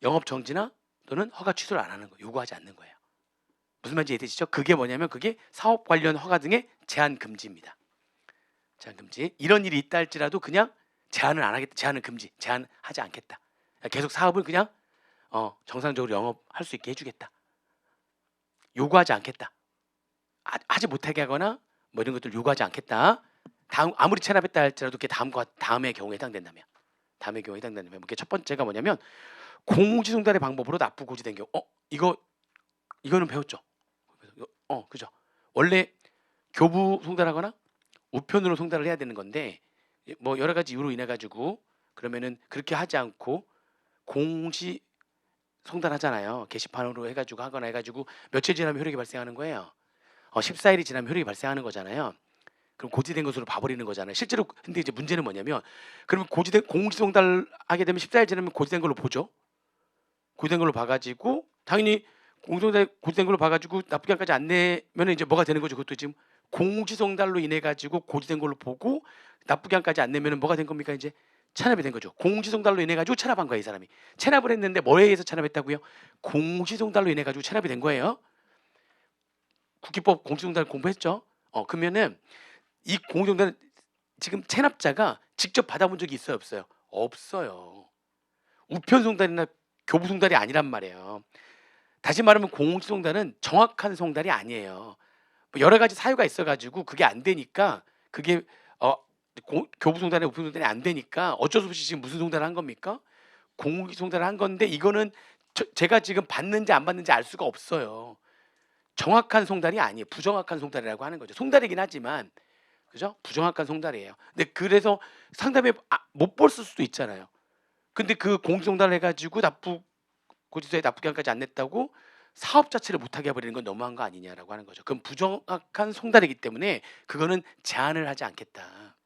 영업 정지나 또는 허가 취소를 안 하는 거예요. 요구하지 않는 거예요. 무슨 말인지 이해되시죠? 그게 뭐냐면 그게 사업 관련 허가 등의 제한 금지입니다. 제한 금지. 이런 일이 있다 할지라도 그냥 제한을 안 하겠다. 제한은 금지. 제한하지 않겠다. 계속 사업을 그냥 정상적으로 영업할 수 있게 해주겠다. 요구하지 않겠다. 하지 못하게 하거나 뭐 이런 것들 요구하지 않겠다. 아무리 체납했다 할지라도 그게 다음의 경우에 해당된다면. 그게 첫 번째가 뭐냐면 공시송달의 방법으로 납부 고지된 경우. 이거는 배웠죠. 그죠. 원래 교부 송달하거나 우편으로 송달을 해야 되는 건데 뭐 여러 가지 이유로 인해 가지고 그러면은 그렇게 하지 않고 공시 송달하잖아요. 게시판으로 해가지고 하거나 해가지고 며칠 지나면 효력이 발생하는 거예요. 14일이 지나면 효력이 발생하는 거잖아요. 그럼 고지된 것으로 봐버리는 거잖아요. 실제로 근데 이제 문제는 뭐냐면 그러면 공시 송달하게 되면 14일 지나면 고지된 걸로 보죠. 고지된 걸로 봐가지고 당연히 고지된 걸로 봐가지고 납부기한까지 안 내면 이제 뭐가 되는 거죠. 그것도 지금 공시송달로 인해 가지고 고지된 걸로 보고 납부기한까지 안 내면 뭐가 된 겁니까? 이제 체납이 된 거죠. 공시송달로 인해 가지고 체납한 거예요. 이 사람이 체납을 했는데 뭐에 의해서 체납했다고요? 공시송달로 인해 가지고 체납이 된 거예요. 국기법 공시송달 공부했죠. 그러면은 이 공시송달 지금 체납자가 직접 받아본 적이 있어요, 없어요? 없어요. 우편송달이나 교부송달이 아니란 말이에요. 다시 말하면 공시송달은 정확한 송달이 아니에요. 뭐 여러 가지 사유가 있어가지고 그게 안 되니까 그게 교부송달이나 우편송달이 안 되니까 어쩔 수 없이 지금 무슨 송달을 한 겁니까? 공시송달을 한 건데 이거는 제가 지금 받는지 안 받는지 알 수가 없어요. 정확한 송달이 아니에요. 부정확한 송달이라고 하는 거죠. 송달이긴 하지만 그죠? 부정확한 송달이에요. 근데 그래서 상담에 못 벌 수도 있잖아요. 근데 그 공정단을 해가지고 납부고지서에 납부기한까지 안 냈다고 사업 자체를 못하게 해버리는 건 너무한 거 아니냐라고 하는 거죠. 그럼 부정확한 송달이기 때문에 그거는 제한을 하지 않겠다.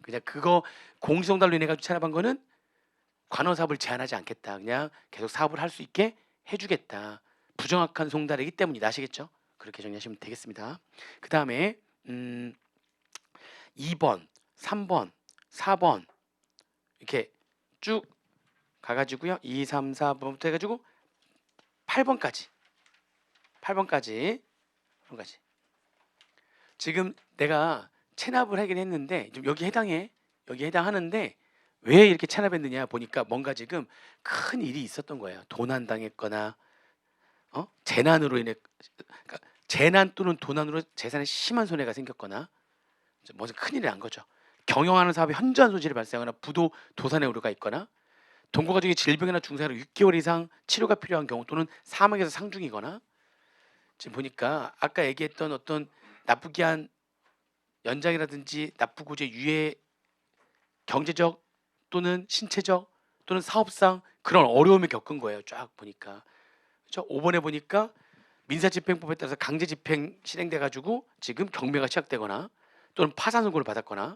그냥 그거 공정단로 인해 가지고 체납한 거는 관원 사업을 제한하지 않겠다. 그냥 계속 사업을 할 수 있게 해주겠다. 부정확한 송달이기 때문이다. 아시겠죠? 그렇게 정리하시면 되겠습니다. 그 다음에 2번, 3번, 4번 이렇게 쭉 가가지고요. 2, 3, 4번부터 해가지고 8번까지 지금 내가 체납을 하긴 했는데 좀 여기 해당하는데 왜 이렇게 체납했느냐 보니까 뭔가 지금 큰 일이 있었던 거예요. 도난 당했거나 재난으로 인해 그러니까 재난 또는 도난으로 재산에 심한 손해가 생겼거나 무슨 큰일이 난 거죠. 경영하는 사업에 현저한 손실이 발생하거나 부도 도산의 우려가 있거나 동거가 중에 질병이나 중상으로 6개월 이상 치료가 필요한 경우 또는 사망에서 상중이거나 지금 보니까 아까 얘기했던 어떤 납부기한 연장이라든지 납부고지의 유예 경제적 또는 신체적 또는 사업상 그런 어려움을 겪은 거예요. 쫙 보니까 그렇죠? 5번에 보니까 민사집행법에 따라서 강제집행 실행돼 가지고 지금 경매가 시작되거나 또는 파산 선고를 받았거나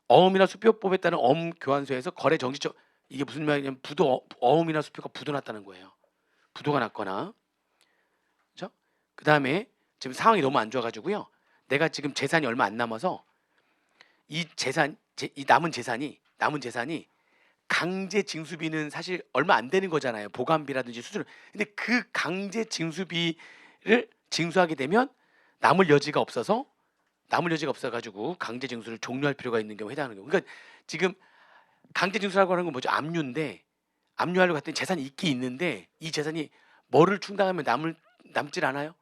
어음이나 수표법에 따른 어음 교환소에서 거래 정지적 이게 무슨 말이냐면 어음이나 수표가 부도났다는 거예요. 부도가 났거나 그렇죠? 그 다음에 지금 상황이 너무 안 좋아가지고요. 내가 지금 재산이 얼마 안 남아서 이 남은 재산이 강제 징수비는 사실 얼마 안 되는 거잖아요. 보관비라든지 수수료. 근데 그 강제 징수비를 징수하게 되면 남을 여지가 없어가지고 강제 징수를 종료할 필요가 있는 경우에 해당하는 경우. 그러니까 지금 강제 징수라고 하는 건 뭐죠? 압류인데 압류하려고 했더니 재산이 있긴 있는데 이 재산이 뭐를 충당하면 남질 않아요?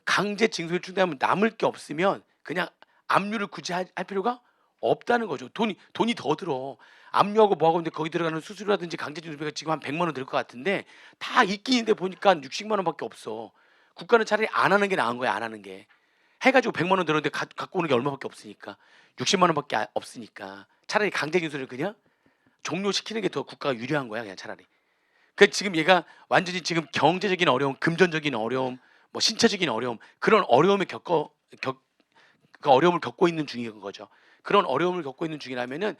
강제 징수를 충당하면 남을 게 없으면 그냥 압류를 굳이 할 필요가 없다는 거죠. 돈이 더 들어. 압류하고 뭐하고 근데 거기 들어가는 수수료라든지 강제 징수비가 지금 한 100만 원 들 것 같은데 다 있긴 있는데 보니까 60만 원밖에 없어. 국가는 차라리 안 하는 게 나은 거야. 안 하는 게. 해가지고 100만 원 들었는데 갖고 오는 게 얼마밖에 없으니까 60만 원밖에 없으니까 차라리 강제 징수를 그냥 종료시키는 게 더 국가가 유리한 거야. 그냥 차라리. 그 지금 얘가 완전히 지금 경제적인 어려움, 금전적인 어려움, 뭐 신체적인 어려움 그런 어려움을 그 어려움을 겪고 있는 중인 거죠. 그런 어려움을 겪고 있는 중이라면은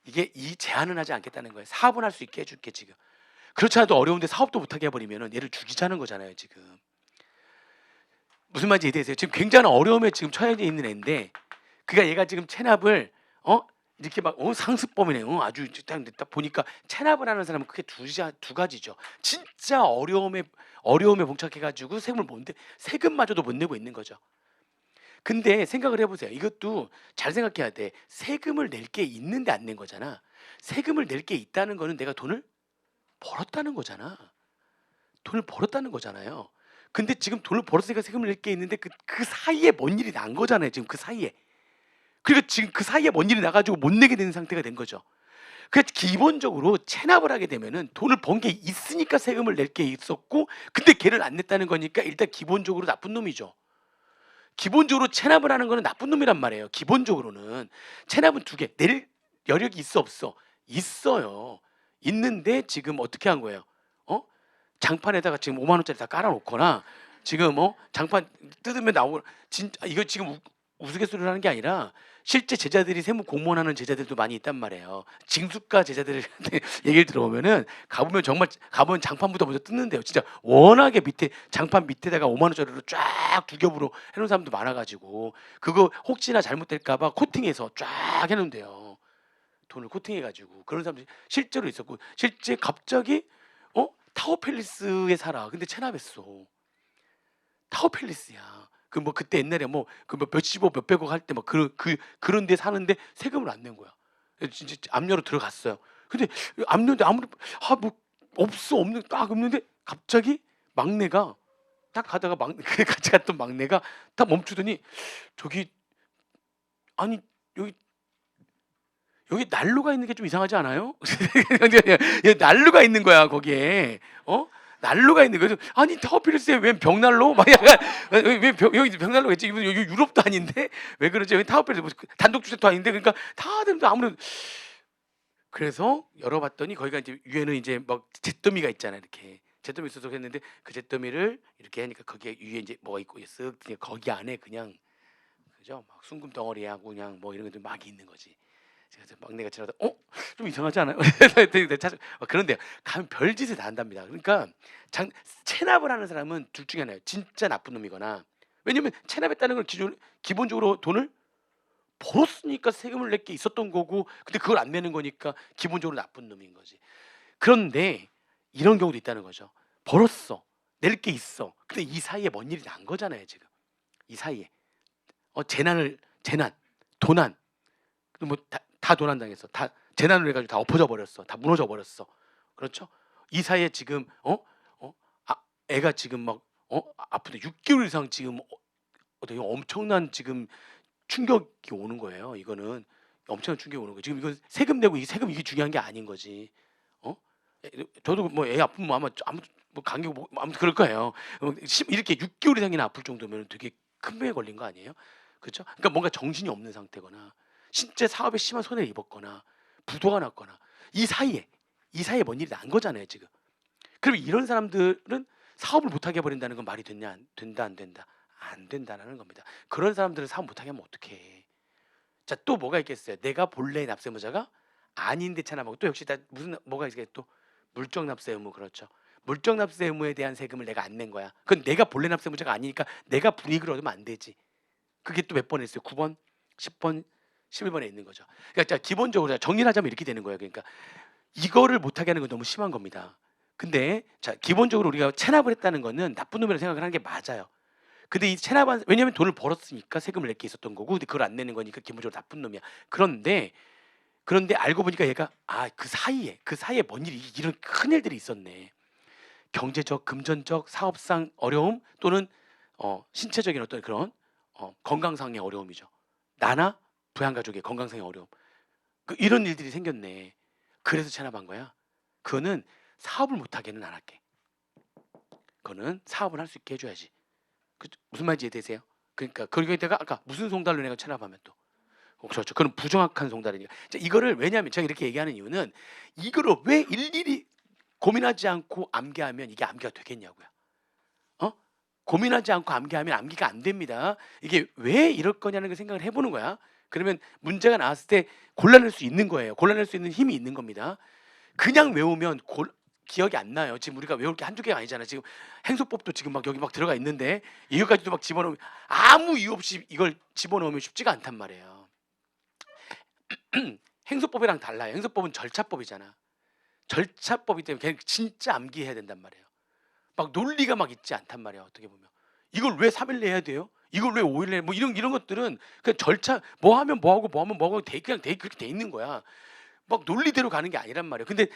이게 이 제한은 하지 않겠다는 거예요. 사업은 할 수 있게 해줄게 지금. 그렇지 않아도 어려운데 사업도 못하게 해버리면은 얘를 죽이자는 거잖아요 지금. 무슨 말인지 이해되세요? 지금 굉장한 어려움에 지금 처해져 있는 애인데 그러니까 얘가 지금 체납을 이렇게 막 상습범이네. 아주 딱 보니까 체납을 하는 사람은 크게 두 가지죠. 진짜 어려움에 봉착해가지고 세금마저도 못 내고 있는 거죠. 근데 생각을 해보세요. 이것도 잘 생각해야 돼. 세금을 낼 게 있는데 안 낸 거잖아. 세금을 낼 게 있다는 거는 내가 돈을 벌었다는 거잖아. 돈을 벌었다는 거잖아요. 근데 지금 돈을 벌었으니까 세금을 낼 게 있는데 그 사이에 뭔 일이 난 거잖아요. 지금 그 사이에. 그러니까 지금 그 사이에 뭔 일이 나가지고 못 내게 되는 상태가 된 거죠. 그래서 기본적으로 체납을 하게 되면은 돈을 번 게 있으니까 세금을 낼 게 있었고 근데 걔를 안 냈다는 거니까 일단 기본적으로 나쁜 놈이죠. 기본적으로 체납을 하는 거는 나쁜 놈이란 말이에요. 기본적으로는 체납은 두 개. 낼 여력이 있어 없어? 있어요. 있는데 지금 어떻게 한 거예요? 장판에다가 지금 5만 원짜리 다 깔아놓거나 지금 장판 뜯으면 나오고 진짜 이거 지금 우스갯소리를 하는 게 아니라 실제 제자들이 세무 공무원 하는 제자들도 많이 있단 말이에요. 징수과 제자들 얘기를 들어보면은 가보면 장판부터 먼저 뜯는데요. 진짜 워낙에 장판 밑에다가 5만 원짜리로 쫙 두 겹으로 해놓은 사람도 많아가지고 그거 혹시나 잘못될까봐 코팅해서 쫙 해놓는데요. 돈을 코팅해가지고 그런 사람들이 실제로 있었고 실제 갑자기 타워팰리스에 살아. 근데 체납했어. 타워팰리스야. 그 뭐 그때 옛날에 뭐 그 몇십억 몇백억 할 때 막 그런 데 사는데 세금을 안 낸 거야. 진짜 압류로 들어갔어요. 근데 압류인데 아무리 뭐 없는 딱 없는데 갑자기 막내가 딱 가다가 같이 갔던 막내가 딱 멈추더니 저기 아니 여기 난로가 있는 게 좀 이상하지 않아요? 난로가 있는 거야 거기에. 난로가 있는 거죠. 아니 타워필스에 웬 벽난로? 막 약간 여기 벽난로가 있지. 여기 유럽도 아닌데 왜 그러지? 여기 타워필스 단독 주택도 아닌데 그러니까 다들 아무래도 그래서 열어봤더니 거기가 이제 위에는 이제 막 잿더미가 있잖아요. 이렇게 잿더미 있어서 했는데 그 잿더미를 이렇게 하니까 거기에 위에 이제 뭐가 있고 쓱 그냥 거기 안에 그냥 그죠? 막 순금 덩어리하고 그냥 뭐 이런 것들 막 있는 거지. 그래서 막내가 지나다 좀 이상하지 않아요? 되게 찾아 그런데요. 가면 별짓을 다 한답니다. 그러니까 장 체납을 하는 사람은 둘 중에 하나예요. 진짜 나쁜 놈이거나 왜냐면 체납했다는 걸 기본적으로 돈을 벌었으니까 세금을 낼 게 있었던 거고 근데 그걸 안 내는 거니까 기본적으로 나쁜 놈인 거지. 그런데 이런 경우도 있다는 거죠. 벌었어. 낼 게 있어. 근데 이 사이에 뭔 일이 난 거잖아요, 지금. 이 사이에. 재난, 도난. 다 도난 당했어. 다 재난을 해 가지고 다 엎어져 버렸어. 다 무너져 버렸어. 그렇죠? 이 사이에 지금 아, 애가 지금 막 아프대 6개월 이상 지금 되게 엄청난 지금 충격이 오는 거예요. 이거는 엄청난 충격이 오는 거예요. 지금 이건 세금 내고 이 세금 이게 중요한 게 아닌 거지. 어? 저도 뭐 애 아프면 아무 뭐 감기 뭐 아무튼 그럴 거예요. 이렇게 6개월 이상이나 아플 정도면 되게 큰 병에 걸린 거 아니에요? 그렇죠? 그러니까 뭔가 정신이 없는 상태거나 실제 사업에 심한 손해를 입었거나 부도가 났거나 이 사이에 뭔 일이 난 거잖아요, 지금. 그럼 이런 사람들은 사업을 못하게 해버린다는 건 말이 된다 안 된다? 안 된다라는 겁니다. 그런 사람들은 사업 못하게 하면 어떡해. 자, 또 뭐가 있겠어요? 내가 본래의 납세 의무자가 아닌데 체납하고 또 역시 다 무슨 뭐가 있겠어요? 또 물적 납세 의무 그렇죠. 물적 납세 의무에 대한 세금을 내가 안 낸 거야. 그건 내가 본래 납세 의무자가 아니니까 내가 불이익을 얻으면 안 되지. 그게 또 몇 번 했어요? 9번, 10번, 11번에 있는 거죠. 그러니까 자, 기본적으로 정리를 하자면 이렇게 되는 거예요. 그러니까 이거를 못하게 하는 건 너무 심한 겁니다. 근데 자, 기본적으로 우리가 체납을 했다는 거는 나쁜 놈이라고 생각을 하는 게 맞아요. 근데 이 체납한 왜냐면 돈을 벌었으니까 세금을 낼 게 있었던 거고 근데 그걸 안 내는 거니까 기본적으로 나쁜 놈이야. 그런데 알고 보니까 얘가 그 사이에 뭔 일이 이런 큰 일들이 있었네. 경제적, 금전적, 사업상 어려움 또는 신체적인 어떤 그런 건강상의 어려움이죠. 나나 부양 가족의 건강상의 어려움. 이런 일들이 생겼네. 그래서 체납한 거야. 그거는 사업을 못 하게는 안 할게. 그거는 사업을 할 수 있게 해줘야지. 무슨 말인지 이해되세요? 그러니까 거기에다가 아까 무슨 송달로 내가 체납하면 또 그렇죠. 그건 부정확한 송달이니까. 자, 이거를 왜냐하면 제가 이렇게 얘기하는 이유는 이거를 왜 일일이 고민하지 않고 암기하면 이게 암기가 되겠냐고요. 고민하지 않고 암기하면 암기가 안 됩니다. 이게 왜 이럴 거냐는 걸 생각을 해보는 거야. 그러면 문제가 나왔을 때 골라낼 수 있는 거예요. 골라낼 수 있는 힘이 있는 겁니다. 그냥 외우면 기억이 안 나요. 지금 우리가 외울 게 한두 개가 아니잖아요. 지금 행소법도 지금 막 여기 막 들어가 있는데 이거까지도 막 집어넣으면 아무 이유 없이 이걸 집어넣으면 쉽지가 않단 말이에요. 행소법이랑 달라요. 행소법은 절차법이잖아. 절차법이기 때문에 걔는 진짜 암기해야 된단 말이에요. 막 논리가 막 있지 않단 말이에요. 어떻게 보면 이걸 왜 3일 내야 돼요? 이걸 왜 5일 내? 뭐 이런 것들은 그냥 절차 뭐 하면 뭐 하고 뭐 하면 뭐 하고 그냥 그렇게 돼 있는 거야. 막 논리대로 가는 게 아니란 말이에요. 근데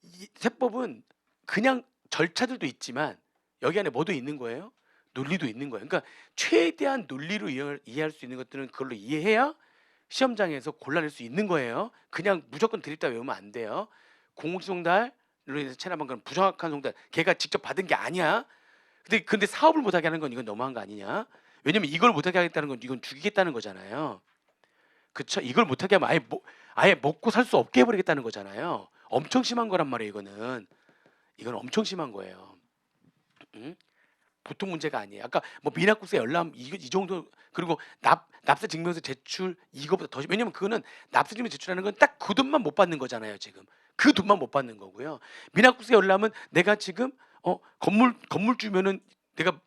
이 세법은 그냥 절차들도 있지만 여기 안에 뭐도 있는 거예요? 논리도 있는 거예요. 그러니까 최대한 논리로 이해할 수 있는 것들은 그걸로 이해해야 시험장에서 골라낼 수 있는 거예요. 그냥 무조건 드립다 외우면 안 돼요. 공공송달로 인해서 체납한 건 부정확한 송달. 걔가 직접 받은 게 아니야. 근데 사업을 못하게 하는 건 이건 너무한 거 아니냐? 왜냐면 이걸 못하게 하겠다는 건 이건 죽이겠다는 거잖아요. 그쵸? 이걸 못하게 하면 아예 먹고 살 수 없게 해버리겠다는 거잖아요. 엄청 심한 거란 말이에요. 이건 엄청 심한 거예요. 응? 보통 문제가 아니에요. 아까 뭐 미납국세 열람 이 정도 그리고 납세 증명서 제출 이거보다 더 왜냐면 그거는 납세 증명 제출하는 건 딱 그 돈만 못 받는 거잖아요. 지금 그 돈만 못 받는 거고요. 미납국세 열람은 내가 지금 건물주면은 내가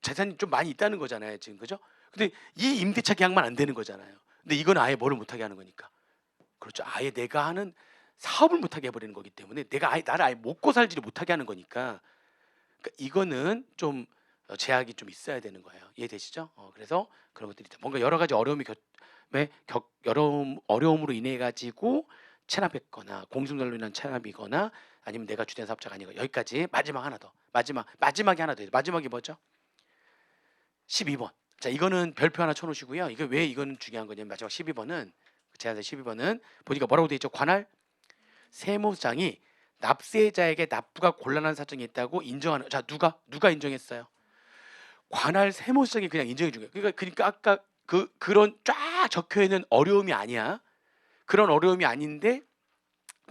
재산이 좀 많이 있다는 거잖아요. 지금 그죠? 근데 이 임대차 계약만 안 되는 거잖아요. 근데 이건 아예 뭐를 못하게 하는 거니까. 그렇죠. 아예 내가 하는 사업을 못하게 해버리는 거기 때문에 나를 아예 먹고 살지를 못하게 하는 거니까 그러니까 이거는 좀 제약이 좀 있어야 되는 거예요. 이해되시죠? 그래서 그런 것들이 있다. 뭔가 여러 가지 어려움으로 인해 가지고 체납했거나 공승절로 인한 체납이거나 아니면 내가 주된 사업자가 아니고 여기까지 마지막 하나 더 마지막에 하나 더 마지막이 뭐죠? 12번. 자, 이거는 별표 하나 쳐놓으시고요. 이거 왜 이거는 중요한 거냐면 마지막 12번은 제한세 12번은 보니까 뭐라고 돼 있죠? 관할 세무장이 납세자에게 납부가 곤란한 사정이 있다고 인정하는. 자, 누가 인정했어요? 관할 세무장이 그냥 인정해 준 거예요. 그러니까 아까 그런 쫙 적혀 있는 어려움이 아니야. 그런 어려움이 아닌데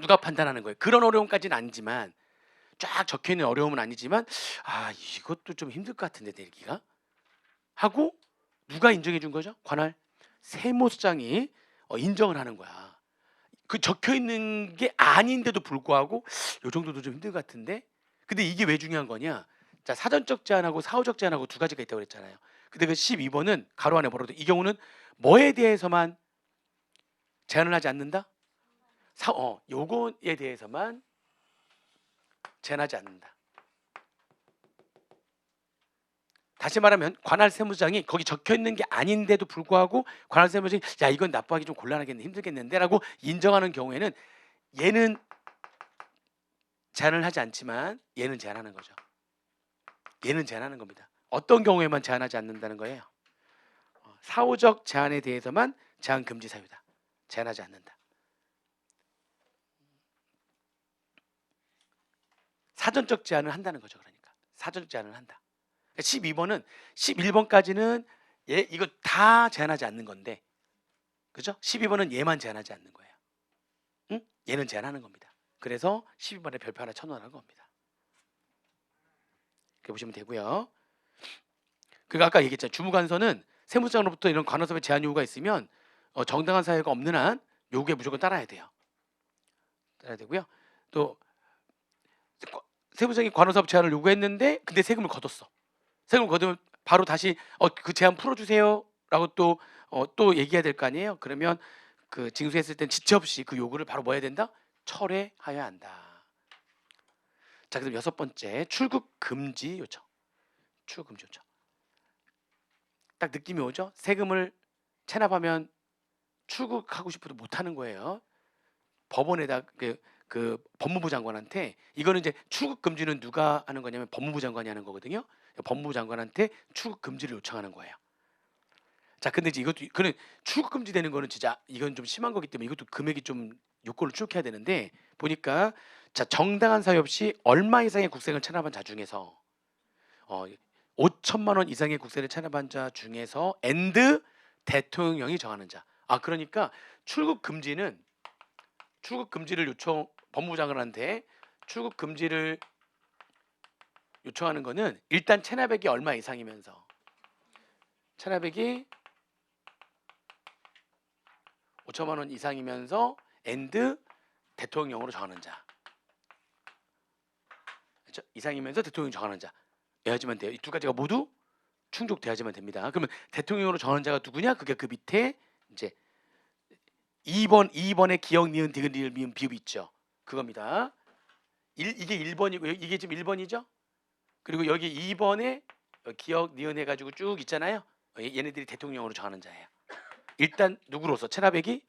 누가 판단하는 거예요. 그런 어려움까지는 아니지만 쫙 적혀 있는 어려움은 아니지만 이것도 좀 힘들 것 같은데 내기가 하고 누가 인정해 준 거죠? 관할 세무서장이 인정을 하는 거야. 그 적혀 있는 게 아닌데도 불구하고 요 정도도 좀 힘들 것 같은데. 근데 이게 왜 중요한 거냐? 자, 사전적 제한하고 사후적 제한하고 두 가지가 있다고 그랬잖아요. 근데 그 12번은 가로 안에 뭐라도 이 경우는 뭐에 대해서만 제한을 하지 않는다? 요거에 대해서만 제한하지 않는다. 다시 말하면 관할 세무장이 거기 적혀 있는 게 아닌데도 불구하고 관할 세무장이 야 이건 납부하기 좀 곤란하겠네 힘들겠는데라고 인정하는 경우에는 얘는 제한을 하지 않지만 얘는 제한하는 거죠. 얘는 제한하는 겁니다. 어떤 경우에만 제한하지 않는다는 거예요? 사후적 제한에 대해서만 제한 금지 사유다. 제한하지 않는다. 사전적 제한을 한다는 거죠. 그러니까 사전적 제한을 한다. 12번은 11번까지는 이거 다 제한하지 않는 건데, 그죠? 12번은 얘만 제한하지 않는 거예요. 응? 얘는 제한하는 겁니다. 그래서 12번에 별표 하나 쳐놓으라는 겁니다. 그렇게 보시면 되고요. 그리고 아까 얘기했잖아요. 주무관서는 세무장으로부터 이런 관원섭의 제한 요구가 있으면 정당한 사유가 없는 한 요구에 무조건 따라야 돼요. 따라야 되고요. 또 세무장이 관원섭 제한을 요구했는데 근데 세금을 거뒀어. 세금을 거두면 바로 다시 그 제한 풀어주세요라고 또 얘기해야 될 거 아니에요. 그러면 그 징수했을 땐 지체 없이 그 요구를 바로 뭐 해야 된다? 철회하여야 한다. 자, 그럼 6번째 출국 금지 요청. 출국 금지 요청. 딱 느낌이 오죠? 세금을 체납하면 출국하고 싶어도 못 하는 거예요. 법원에다 그 법무부 장관한테 이거는 이제 출국 금지는 누가 하는 거냐면 법무부 장관이 하는 거거든요. 법무부 장관한테 출국 금지를 요청하는 거예요. 자, 근데 이제 이것도 그는 출국 금지되는 거는 진짜 이건 좀 심한 거기 때문에 이것도 금액이 좀 요건을 출력해야 되는데 보니까 자, 정당한 사유 없이 얼마 이상의 국세를 체납한 자 중에서 5천만 원 이상의 국세를 체납한 자 중에서 and 대통령이 정하는 자. 그러니까 출국 금지를 법무부 장관한테 출국 금지를 요청하는 거는 일단 체납액이 얼마 이상이면서 체납액이 5천만 원 이상이면서 and 대통령으로 정하는 자. 그렇죠? 이상이면서 대통령이 정하는 자. 해야지만 돼요. 이 두 가지가 모두 충족돼야지만 됩니다. 그러면 대통령으로 정하는 자가 누구냐? 그게 그 밑에 이제 2번에 기억, 니은, 디귿, 리을, 미음, 비읍 있죠. 그겁니다. 이게 1번이고 이게 지금 1번이죠. 그리고 여기 2번에 기억, 니은 해가지고 쭉 있잖아요. 얘네들이 대통령으로 정하는 자예요. 일단 누구로서 체납액이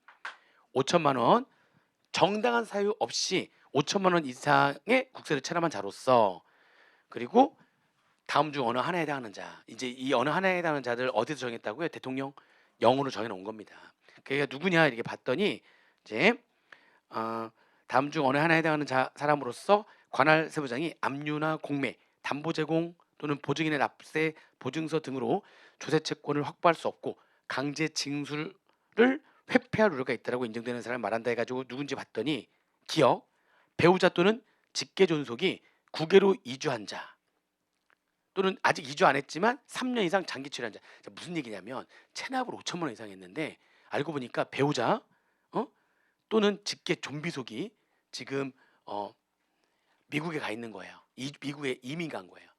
5천만 원 정당한 사유 없이 5천만 원 이상의 국세를 체납한 자로서 그리고 다음 중 어느 하나에 해당하는 자. 이제 이 어느 하나에 해당하는 자들 어디서 정했다고요? 대통령 영으로 정해놓은 겁니다. 그게 누구냐 이렇게 봤더니 이제 다음 중 어느 하나에 해당하는 사람으로서 관할 세무장이 압류나 공매, 담보 제공 또는 보증인의 납세 보증서 등으로 조세 채권을 확보할 수 없고 강제 징수를 회피할 우려가 있다라고 인정되는 사람을 말한다 해가지고 누군지 봤더니 기억, 배우자 또는 직계 존속이 국외로 이주한 자 또는 아직 이주 안 했지만 3년 이상 장기 체류한 자. 무슨 얘기냐면 체납을 5천만 원 이상 했는데 알고 보니까 배우자 또는 직계 좀비속이 지금 미국에 가 있는 거예요. 미국에 이민 간 거예요.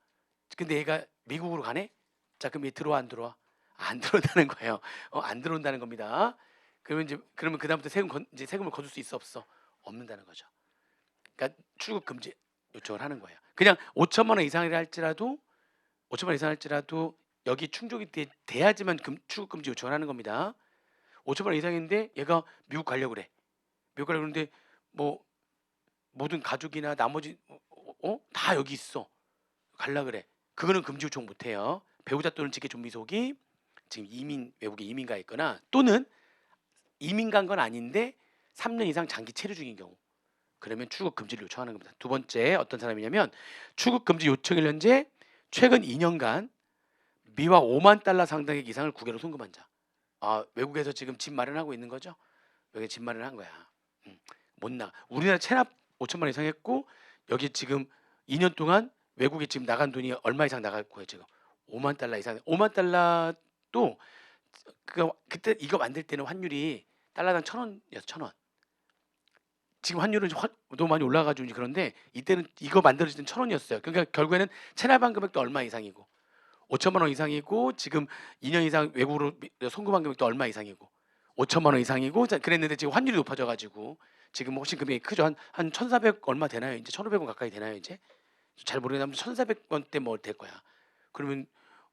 근데 얘가 미국으로 가네? 자, 그럼 얘 들어와 안 들어와? 안 들어온다는 거예요. 안 들어온다는 겁니다. 그러면 그다음부터 세금을 거둘 수 있어 없어? 없는다는 거죠. 그러니까 출국 금지 요청을 하는 거예요. 그냥 5천만 원 이상이라 할지라도 5천만 원 이상 할지라도 여기 충족이 돼야지만 출국 금지 요청을 하는 겁니다. 5천만 원 이상인데 얘가 미국 가려고 그래. 미국 가려고 그러는데 뭐 모든 가족이나 나머지 다 여기 있어. 갈라 그래. 그거는 금지 요청 못 해요. 배우자 또는 직계 좀비속이 지금 외국에 이민 가 있거나 또는 이민 간 건 아닌데 3년 이상 장기 체류 중인 경우 그러면 출국 금지를 요청하는 겁니다. 두 번째 어떤 사람이냐면 출국 금지 요청일 현재 최근 2년간 미화 5만 달러 상당의 이상을 국외로 송금한 자. 외국에서 지금 집 마련하고 있는 거죠. 여기 진말을 한 거야. 못 나가. 우리나라 체납 5천만 원 이상 했고 여기 지금 2년 동안 외국에 지금 나간 돈이 얼마 이상 나갈 거예요 지금 5만 달러 이상. 5만 달러도 그때 이거 만들 때는 환율이 달러당 1,000원이었어. 1,000원. 지금 환율은 너무 많이 올라가지고 그런데 이때는 이거 만들어질 땐 1,000원이었어요. 그러니까 결국에는 체납한 금액도 얼마 이상이고 5천만 원 이상이고 지금 2년 이상 외국으로 송금한 금액도 얼마 이상이고 5천만 원 이상이고 그랬는데 지금 환율이 높아져가지고 지금 훨씬 금액이 크죠. 한 1,400 얼마 되나요? 이제 1,500원 가까이 되나요? 이제 잘 모르겠는데 1,400원대 뭐 될 거야. 그러면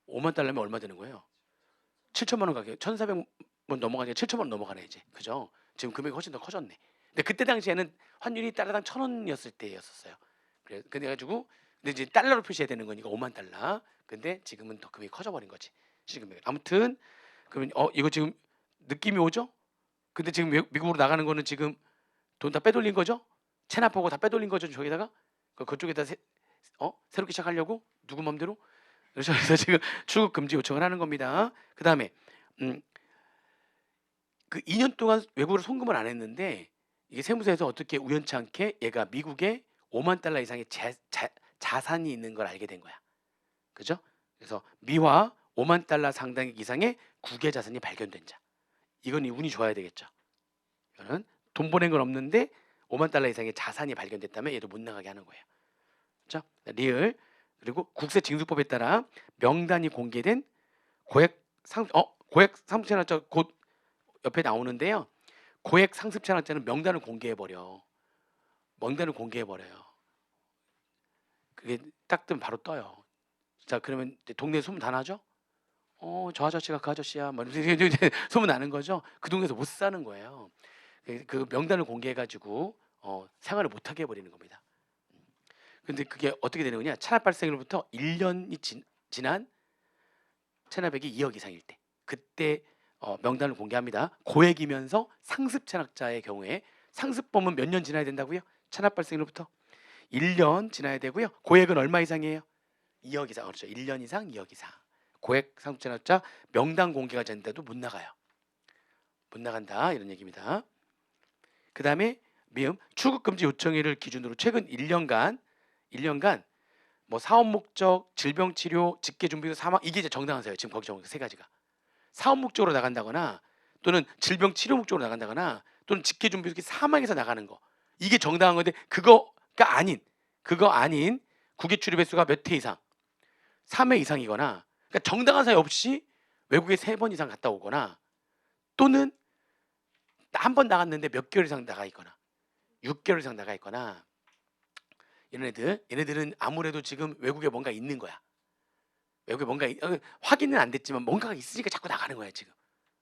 5만 달러면 얼마 되는 거예요? 7천만 원 가게 1,400원 넘어가니까 7천만 원 넘어가네 이제. 그죠? 지금 금액이 훨씬 더 커졌네. 근데 그때 당시에는 환율이 달러당 1,000원이었을 때였었어요. 그래 가지고 근데 이제 달러로 표시해야 되는 거니까 5만 달러. 근데 지금은 더 금액이 커져 버린 거지. 시금액. 아무튼 그러면 이거 지금 느낌이 오죠? 근데 지금 미국으로 나가는 거는 지금 돈 다 빼돌린 거죠? 체납하고 다 빼돌린 거죠 저기다가 그쪽에다 새롭게 시작하려고 누구 맘대로 그래서 지금 출국 금지 요청을 하는 겁니다. 그 다음에 그 2년 동안 외국으로 송금을 안 했는데 이게 세무서에서 어떻게 우연치 않게 얘가 미국에 5만 달러 이상의 자산이 있는 걸 알게 된 거야. 그죠? 그래서 미화 5만 달러 상당 이상의 국외 자산이 발견된 자. 이건 운이 좋아야 되겠죠. 이거는 돈 보낸 건 없는데 5만 달러 이상의 자산이 발견됐다면 얘도 못 나가게 하는 거예요. 그렇죠? 리을. 그리고 국세징수법에 따라 명단이 공개된 고액 상습채납자 곧 옆에 나오는데요. 고액 상습채납자는 명단을 공개해 버려. 명단을 공개해 버려요. 그게 딱 뜨면 바로 떠요. 자 그러면 동네 소문 다 나죠? 저 아저씨가 그 아저씨야. 뭐 소문 나는 거죠. 그 동네에서 못 사는 거예요. 그 명단을 공개해가지고 생활을 못하게 해버리는 겁니다. 근데 그게 어떻게 되는 거냐? 체납 발생일로부터 1년이 지난 체납액이 2억 이상일 때 그때 명단을 공개합니다. 고액이면서 상습 체납자의 경우에 상습범은 몇 년 지나야 된다고요? 체납 발생일로부터 1년 지나야 되고요. 고액은 얼마 이상이에요? 2억 이상. 그렇죠. 1년 이상 2억 이상. 고액 상습 체납자 명단 공개가 됐는데도 못 나가요. 못 나간다 이런 얘기입니다. 그 다음에 미음 출국금지 요청일을 기준으로 최근 1년간 뭐 사업 목적, 질병 치료, 직계 준비, 사망 이게 이제 정당한 사유. 지금 거기 적은 세 가지가 사업 목적으로 나간다거나 또는 질병 치료 목적으로 나간다거나 또는 직계 준비 사망해서 나가는 거 이게 정당한 건데 그거 아닌 국외 출입 횟수가 몇 회 이상 3회 이상이거나 그러니까 정당한 사유 없이 외국에 3번 이상 갔다 오거나 또는 한 번 나갔는데 몇 개월 이상 나가 있거나 6개월 이상 나가 있거나 이런 얘네들은 아무래도 지금 외국에 뭔가 있는 거야. 외국에 뭔가 확인은 안 됐지만 뭔가가 있으니까 자꾸 나가는 거야 지금.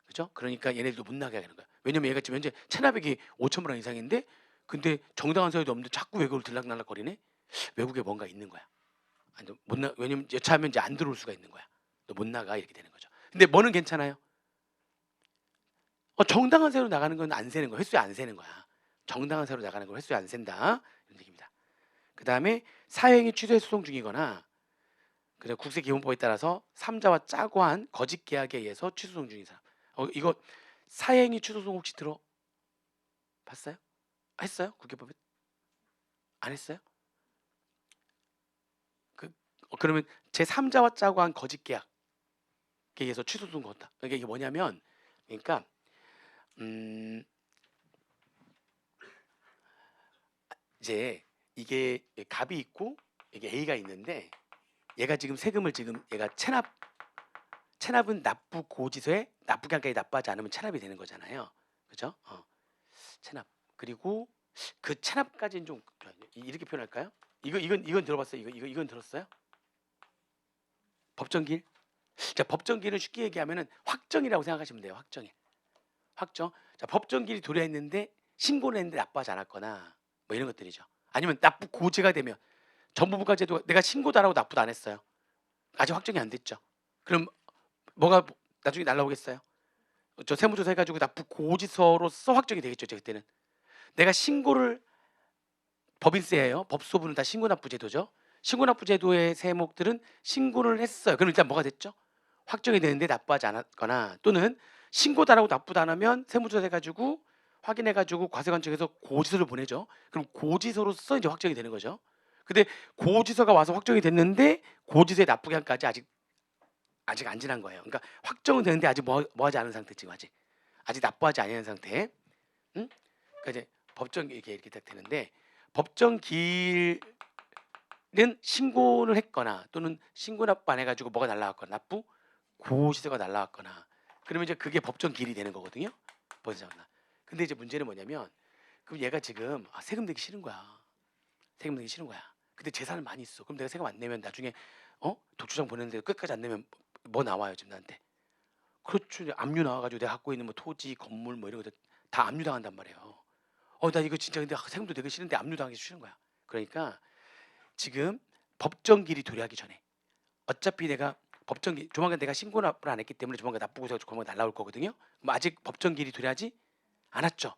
그죠? 그러니까 얘네들도 못 나가게 하는 거야. 왜냐면 얘가 지금 현재 체납액이 5천만 원 이상인데 근데 정당한 사유도 없는데 자꾸 외국을 들락날락 거리네. 외국에 뭔가 있는 거야. 왜냐면 여차하면 이제 안 들어올 수가 있는 거야. 너 못 나가 이렇게 되는 거죠. 근데 뭐는 괜찮아요. 정당한 세로 나가는 건 안 세는 거야. 횟수에 안 세는 거야. 정당한 세로 나가는 건 횟수에 안 센다. 이런 얘기입니다. 그 다음에 사행위 취소에 소송 중이거나 그래 국세기본법에 따라서 3자와 짜고 한 거짓 계약에 의해서 취소 소송 중인 사람. 이거 사행위 취소 소송 혹시 봤어요? 했어요? 국회법에 안 했어요? 그러면 제 3자와 짜고 한 거짓 계약에 의해서 취소 소송 건다. 그러니까 이게 뭐냐면 그러니까 이제 이게 갑이 있고 이게 A가 있는데 얘가 지금 세금을 얘가 체납은 납부 고지서에 납부기한까지 납부하지 않으면 체납이 되는 거잖아요. 그죠? 체납. 그리고 그 체납까지는 좀 이렇게 표현할까요? 이건 들어봤어요? 이건 들었어요? 법정기일? 자, 법정기일은 쉽게 얘기하면은 확정이라고 생각하시면 돼요. 확정. 자, 법정기일이 도래했는데 신고를 했는데 납부하지 않았거나 뭐 이런 것들이죠. 아니면 납부 고지가 되면 정부부가 제도 내가 신고도 안 하고 납부도 안 했어요. 아직 확정이 안 됐죠. 그럼 뭐가 나중에 날라오겠어요? 저 세무조사 해가지고 납부 고지서로서 확정이 되겠죠. 제 그때는 내가 신고를 법인세예요. 법소부는 다 신고납부제도죠. 신고납부제도의 세목들은 신고를 했어요. 그럼 일단 뭐가 됐죠? 확정이 되는데 납부하지 않았거나 또는 신고도 안 하고 납부도 안 하면 세무조사 해가지고 확인해가지고 과세관청에서 고지서를 보내죠. 그럼 고지서로서 이제 확정이 되는 거죠. 근데 고지서가 와서 확정이 됐는데 고지서의 납부기한까지 아직 안 지난 거예요. 그러니까 확정은 되는데 아직 뭐 하지 않은 상태 지금 아직 납부하지 않은 상태. 응? 그러니까 이제 법정 이렇게 딱 되는데 법정 기일은 신고를 했거나 또는 신고 납부 안 해가지고 뭐가 날라왔거나 납부 고지서가 날라왔거나 그러면 이제 그게 법정 기일이 되는 거거든요. 법정나. 근데 이제 문제는 뭐냐면 그럼 얘가 지금 세금 내기 싫은 거야. 세금 내기 싫은 거야. 근데 재산은 많이 있어. 그럼 내가 세금 안 내면 나중에 도출장 보냈는데 끝까지 안 내면 뭐 나와요 지금 나한테? 그렇죠. 이제 압류 나와가지고 내가 갖고 있는 뭐 토지, 건물 뭐 이런 거 다 압류 당한단 말이에요. 나 이거 진짜 근데 세금도 내기 싫은데 압류 당하기 싫은 거야. 그러니까 지금 법정 기일이 도래하기 전에 어차피 내가 조만간 내가 신고를 안 했기 때문에 조만간 납부고서 조만간 날라올 거거든요. 그럼 아직 법정 기일이 도래하지 않았죠.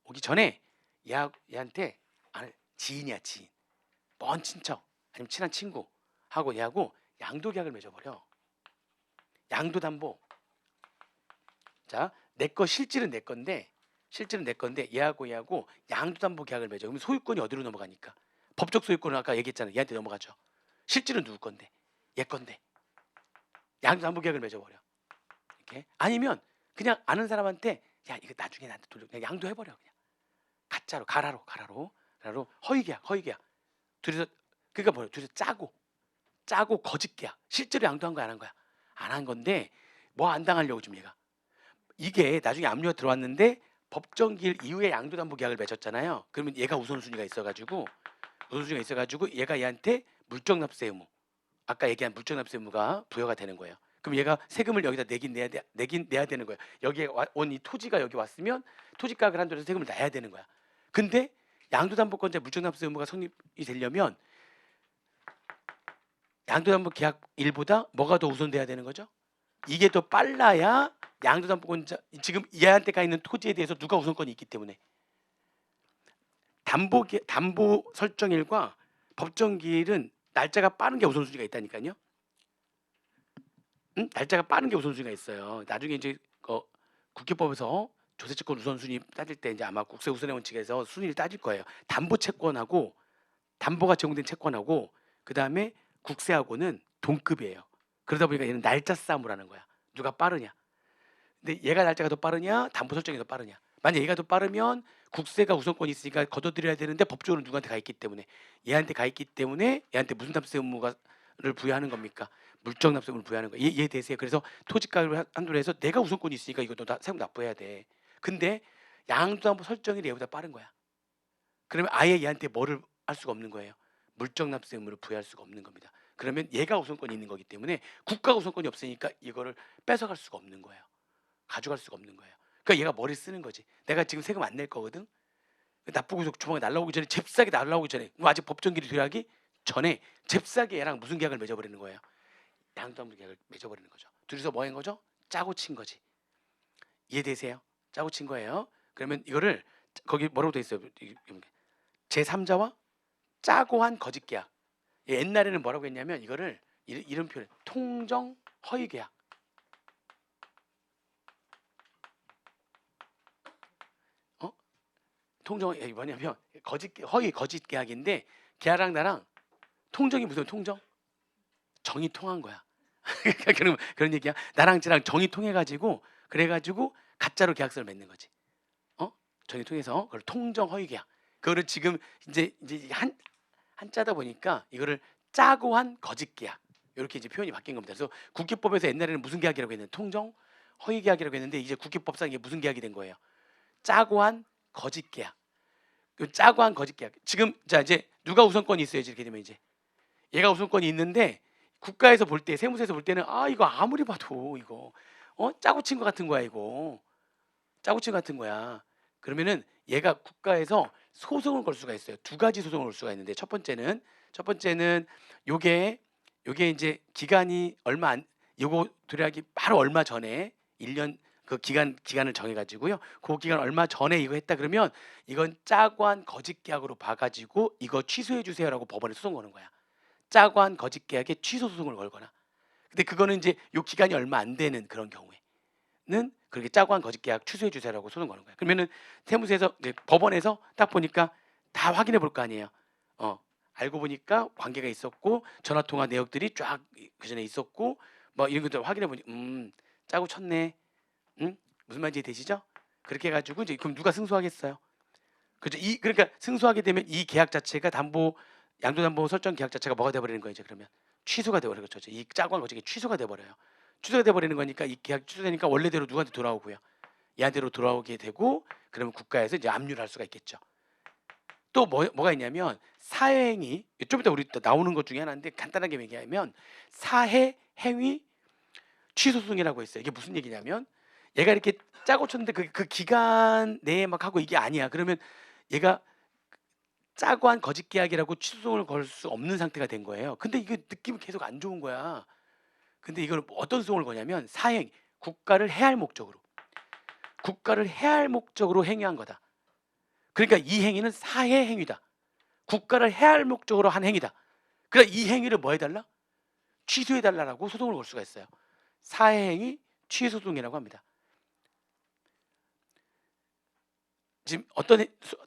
오기 전에 얘한테 지인이야 지인, 먼 친척 아니면 친한 친구 하고 얘하고 양도계약을 맺어버려. 양도담보. 자, 내 거 실질은 내 건데 얘하고 양도담보 계약을 맺어. 그럼 소유권이 어디로 넘어가니까? 법적 소유권은 아까 얘기했잖아. 얘한테 넘어가죠. 실질은 누구 건데? 얘 건데. 양도담보 계약을 맺어버려. 이렇게. 아니면 그냥 아는 사람한테 야 이거 나중에 나한테 돌려. 그냥 양도해버려. 그냥 가짜로 가라로 허위계약. 둘이서 그러니까 뭐야? 둘이서 짜고 거짓 계약. 실제로 양도한 거야 안 한 거야? 안 한 건데 뭐 안 당하려고 지금 얘가. 이게 나중에 압류가 들어왔는데 법정 기일 이후에 양도담보 계약을 맺었잖아요. 그러면 얘가 우선순위가 있어가지고 얘가 얘한테 물정납세 의무, 아까 얘기한 물정납세 의무가 부여가 되는 거예요. 그럼 얘가 세금을 여기다 내긴 내야 되는 거예요. 여기에 온 이 토지가 여기 왔으면 토지가액을 한도에서 세금을 내야 되는 거야. 근데 양도담보권자 물정납세 의무가 성립이 되려면 양도담보 계약 일보다 뭐가 더 우선돼야 되는 거죠? 이게 더 빨라야 양도담보권자 지금 얘한테 가 있는 토지에 대해서 누가 우선권이 있기 때문에 담보 설정일과 법정 기일은 날짜가 빠른 게 우선순위가 있다니까요. 응? 날짜가 빠른 게 우선순위가 있어요. 나중에 이제 국회법에서 조세채권 우선순위 따질 때 이제 아마 국세 우선의 원칙에서 순위를 따질 거예요. 담보 채권하고 담보가 제공된 채권하고 그 다음에 국세하고는 동급이에요. 그러다 보니까 얘는 날짜 싸움을 하는 거야. 누가 빠르냐? 근데 얘가 날짜가 더 빠르냐? 담보 설정이 더 빠르냐? 만약 얘가 더 빠르면 국세가 우선권이 있으니까 걷어들여야 되는데 법적으로 누구한테 가 있기 때문에 얘한테 가 있기 때문에 얘한테 무슨 납세 의무를 부여하는 겁니까? 물적 납세 의무를 부여하는 거야. 이해되세요? 그래서 토지가액을 한도로 해서 내가 우선권이 있으니까 이것도 다 세금 납부해야 돼. 근데 양도담보 설정이 얘보다 빠른 거야. 그러면 아예 얘한테 뭐를 할 수가 없는 거예요. 물적 납세 의무를 부여할 수가 없는 겁니다. 그러면 얘가 우선권이 있는 거기 때문에 국가 우선권이 없으니까 이거를 뺏어갈 수가 없는 거예요. 가져갈 수가 없는 거예요. 그러니까 얘가 머리 쓰는 거지. 내가 지금 세금 안 낼 거거든. 납부고소 조만간 날라오기 전에 잽싸게 날라오기 전에 아직 법정기일이 도래하기 전에 잽싸게 얘랑 무슨 계약을 맺어버리는 거예요. 양도담보 계약을 맺어버리는 거죠. 둘이서 뭐 한 거죠? 짜고 친 거지. 이해되세요? 짜고 친 거예요. 그러면 이거를 거기 뭐라고 돼 있어요? 제3자와 짜고 한 거짓 계약. 옛날에는 뭐라고 했냐면 이거를 이런 표현 통정 허위 계약. 통정이 뭐냐면 허위 거짓 계약인데 걔랑 나랑 통정이 무슨 통정? 정이 통한 거야. 그런 얘기야. 나랑 쟤랑 정이 통해가지고 그래가지고 가짜로 계약서를 맺는 거지. 정이 통해서 그걸 통정 허위 계약. 그거를 지금 이제 한자다 보니까 이거를 짜고 한 거짓 계약. 이렇게 이제 표현이 바뀐 겁니다. 그래서 국회법에서 옛날에는 무슨 계약이라고 했는데 통정 허위 계약이라고 했는데 이제 국회법상 이게 무슨 계약이 된 거예요? 짜고 한 거짓 계약. 짜고 한 거짓 계약. 지금 자 이제 누가 우선권이 있어요? 이렇게 되면 이제 얘가 우선권이 있는데 국가에서 볼 때 세무서에서 볼 때는 이거 아무리 봐도 이거 짜고 친 거 같은 거야 이거. 짜고 친 거 같은 거야. 그러면은 얘가 국가에서 소송을 걸 수가 있어요. 두 가지 소송을 걸 수가 있는데 첫 번째는 요게 이제 기간이 얼마 안 요거 도래하기 바로 얼마 전에 1년 그 기간을 정해 가지고요. 그 기간 얼마 전에 이거 했다 그러면 이건 짜고 한 거짓 계약으로 봐 가지고 이거 취소해 주세요라고 법원에 소송 거는 거야. 짜고 한 거짓 계약에 취소 소송을 걸거나. 근데 그거는 이제 요 기간이 얼마 안 되는 그런 경우에. 그렇게 짜고 한 거짓 계약 취소해 주세요라고 소송 거는 거야. 그러면은 세무서에서 이제 법원에서 딱 보니까 다 확인해 볼 거 아니에요. 알고 보니까 관계가 있었고 전화 통화 내역들이 쫙 그전에 있었고 뭐 이런 것들 확인해 보니 짜고 쳤네. 응? 무슨 말인지 되시죠? 그렇게 해가지고 이제 그럼 누가 승소하겠어요? 그죠? 그러니까 승소하게 되면 이 계약 자체가 양도담보 설정 계약 자체가 뭐가 돼버리는 거예요? 이제 그러면 취소가 돼버리는 거죠. 이 짜고 한 거지 취소가 돼버려요. 취소가 돼버리는 거니까 이 계약 취소되니까 원래대로 누구한테 돌아오고요. 얘한테로 돌아오게 되고 그러면 국가에서 이제 압류를 할 수가 있겠죠. 또 뭐가 있냐면 사회행위 좀 이따 우리 또 나오는 것 중에 하나인데 간단하게 얘기하면 사회행위 취소송이라고 했어요. 이게 무슨 얘기냐면 얘가 이렇게 짜고 쳤는데 그 기간 내에 막 하고 이게 아니야. 그러면 얘가 짜고 한 거짓 계약이라고 취소송을 걸 수 없는 상태가 된 거예요. 근데 이게 느낌이 계속 안 좋은 거야. 근데 이걸 어떤 소송을 거냐면 사행 국가를 해할 목적으로 행위한 거다. 그러니까 이 행위는 사회 행위다. 국가를 해할 목적으로 한 행위다. 그러니까 이 행위를 뭐 해달라? 취소해달라고 소송을 걸 수가 있어요. 사회행위 취소소송이라고 합니다. 지금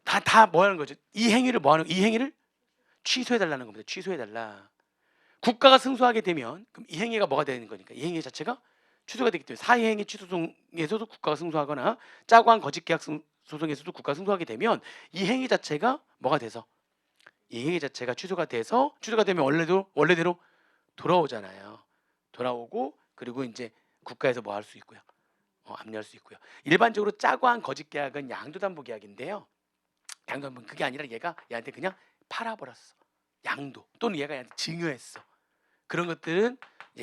다 뭐 하는 거죠? 이 행위를 취소해달라는 겁니다. 취소해달라. 국가가 승소하게 되면 그럼 이 행위가 뭐가 되는 거니까 이 행위 자체가 취소가 되기 때문에 사회행위 취소소송에서도 국가가 승소하거나 짜고 한 거짓 계약 소송에서도 국가가 승소하게 되면 이 행위 자체가 뭐가 돼서 이 행위 자체가 취소가 되면 원래대로 돌아오잖아요. 돌아오고 그리고 이제 국가에서 뭐 할 수 있고요. 압류할 수 있고요. 일반적으로 짜고 한 거짓 계약은 양도담보 계약인데요. 양도담보 그게 아니라 얘한테 그냥 팔아버렸어. 양도 또는 얘가 얘한테 증여했어. 그런 것들은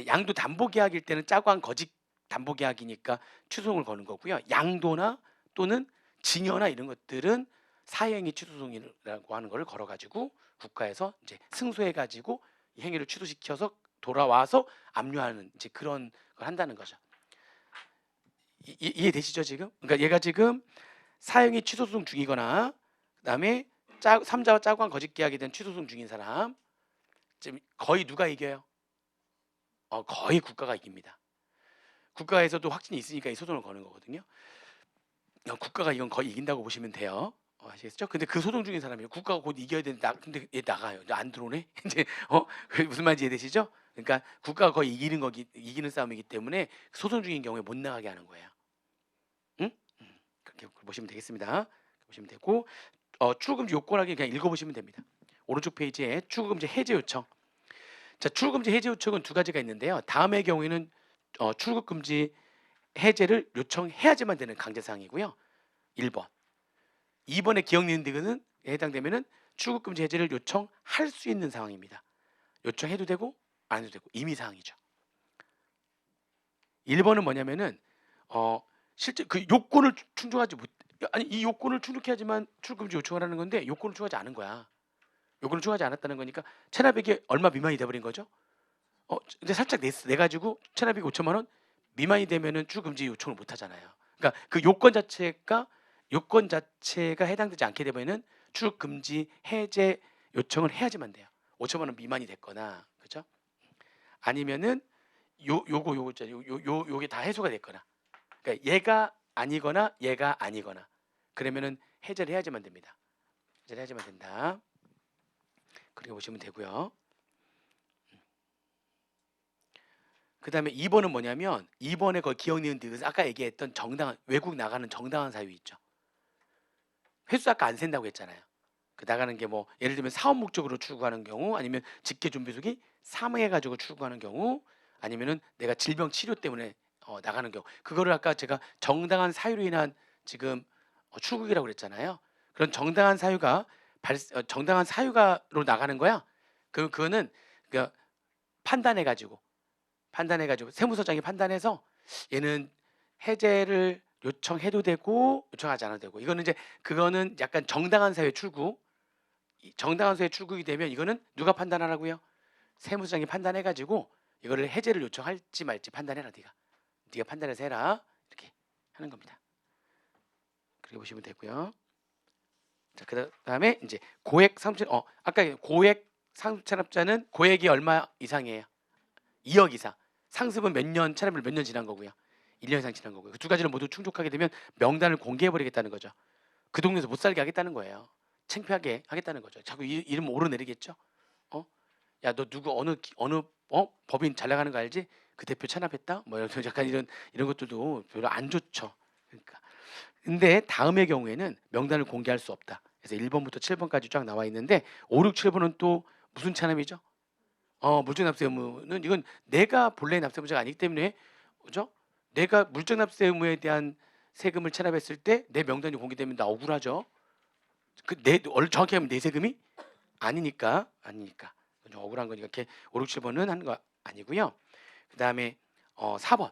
양도담보 계약일 때는 짜고 한 거짓 담보 계약이니까 취소송을 거는 거고요. 양도나 또는 증여나 이런 것들은 사회행위 취소송이라고 하는 걸 걸어가지고 국가에서 이제 승소해가지고 이 행위를 취소시켜서 돌아와서 압류하는 이제 그런 걸 한다는 거죠. 이해되시죠 지금? 그러니까 얘가 지금 사행위 취소소송 중이거나 그다음에 삼자와 짜고 한 거짓 계약에 대한 취소소송 중인 사람 지금 거의 누가 이겨요? 거의 국가가 이깁니다. 국가에서도 확신이 있으니까 이 소송을 거는 거거든요. 국가가 이건 거의 이긴다고 보시면 돼요. 아시겠죠? 근데 그 소송 중인 사람이 국가가 곧 이겨야 되는데 근데 얘 나가요. 안 들어오네. 이제 무슨 말인지 이해되시죠? 그러니까 국가가 거의 이기는 싸움이기 때문에 소송 중인 경우에 못 나가게 하는 거예요. 응? 그렇게 보시면 되겠습니다. 보시면 되고 출구금지 요건하기 그냥 읽어보시면 됩니다. 오른쪽 페이지에 출구금지 해제 요청. 자, 출구금지 해제 요청은 두 가지가 있는데요. 다음의 경우에는 출구금지 해제를 요청해야지만 되는 강제사항이고요. 1번. 2번의 기억 니은 디귿은 해당되면은 출구금지 해제를 요청할 수 있는 상황입니다. 요청해도 되고 안 해도 되고 임의 사항이죠. 1번은 뭐냐면은 실제 그 요건을 충족하지 못 아니 이 요건을 충족해야지만 출금지 요청을 하는 건데 요건을 충족하지 않은 거야. 요건을 충족하지 않았다는 거니까 체납액이 얼마 미만이 돼버린 거죠. 근데 살짝 내가지고 체납액이 5천만 원 미만이 되면은 출금지 요청을 못 하잖아요. 그러니까 그 요건 자체가 해당되지 않게 되면은 출금지 해제 요청을 해야지만 돼요. 5천만 원 미만이 됐거나 그죠? 아니면은 요게 다 해소가 됐거나 그러니까 얘가 아니거나 얘가 아니거나 그러면은 해제를 해야지만 됩니다. 해제를 해야지만 된다. 그렇게 보시면 되고요. 그 다음에 2번은 뭐냐면 2번에 그 기억 니은 디귿 아까 얘기했던 외국 나가는 정당한 사유 있죠. 횟수 아까 안 센다고 했잖아요. 그 나가는 게 뭐 예를 들면 사업 목적으로 출국하는 경우 아니면 직계 준비속이 사망해가지고 출국하는 경우 아니면은 내가 질병 치료 때문에 나가는 경우 그거를 아까 제가 정당한 사유로 인한 지금 출국이라고 그랬잖아요. 그런 정당한 사유가 정당한 사유가로 나가는 거야. 그거는 그러니까 판단해가지고 세무서장이 판단해서 얘는 해제를 요청해도 되고 요청하지 않아도 되고 이거는 이제 그거는 약간 정당한 사유의 출국 정당한 사유의 출국이 되면 이거는 누가 판단하라고요? 세무서장이 판단해가지고 이거를 해제를 요청할지 말지 판단해라. 네가 판단해서 해라 이렇게 하는 겁니다. 그렇게 보시면 되고요. 자, 그다음에 이제 고액 상품 아까 고액 상습 체납자는 고액이 얼마 이상이에요? 2억 이상. 상습은 몇 년 체납을 몇 년 지난 거고요. 1년 이상 지난 거고요. 그 두 가지를 모두 충족하게 되면 명단을 공개해 버리겠다는 거죠. 그 동네에서 못 살게 하겠다는 거예요. 창피하게 하겠다는 거죠. 자꾸 이름 오르내리겠죠. 어? 야, 너 누구 어느 법인 잘 나가는 거 알지? 그 대표 찬압했다? 뭐 이런 약간 이런 것들도 별로 안 좋죠. 그러니까. 근데 다음의 경우에는 명단을 공개할 수 없다. 그래서 1번부터 7번까지 쫙 나와 있는데 5, 6, 7번은 또 무슨 찬압이죠? 물적 납세 의무는 이건 내가 본래 납세 의무자가 아니기 때문에 그죠? 내가 물적 납세 의무에 대한 세금을 체납했을 때 내 명단이 공개되면 나 억울하죠. 내 정확히 하면 내 세금이 아니니까 좀 억울한 거니까 이렇게 5, 6, 7번은 하는 거 아니고요. 그다음에 4번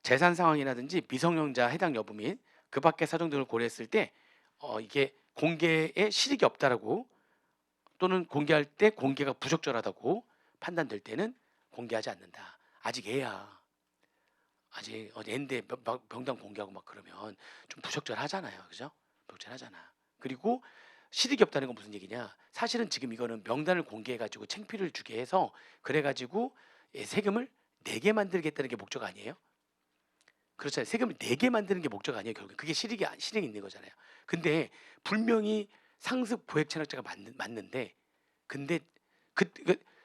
재산 상황이라든지 미성년자 해당 여부 및 그 밖의 사정 등을 고려했을 때 이게 공개에 실익이 없다라고 또는 공개할 때 공개가 부적절하다고 판단될 때는 공개하지 않는다. 아직 애야. 아직 애인데 병당 공개하고 막 그러면 좀 부적절하잖아요. 그죠? 부적절하잖아. 그리고 실익이 없다는 건 무슨 얘기냐? 사실은 지금 이거는 명단을 공개해가지고 창피를 주게 해서 그래가지고 세금을 내게 만들겠다는 게 목적 아니에요? 그렇잖아요. 세금을 내게 만드는 게 목적 아니에요. 결국 그게 실익이 있는 거잖아요. 근데 분명히 상습 고액 체납자가 맞는데 근데 그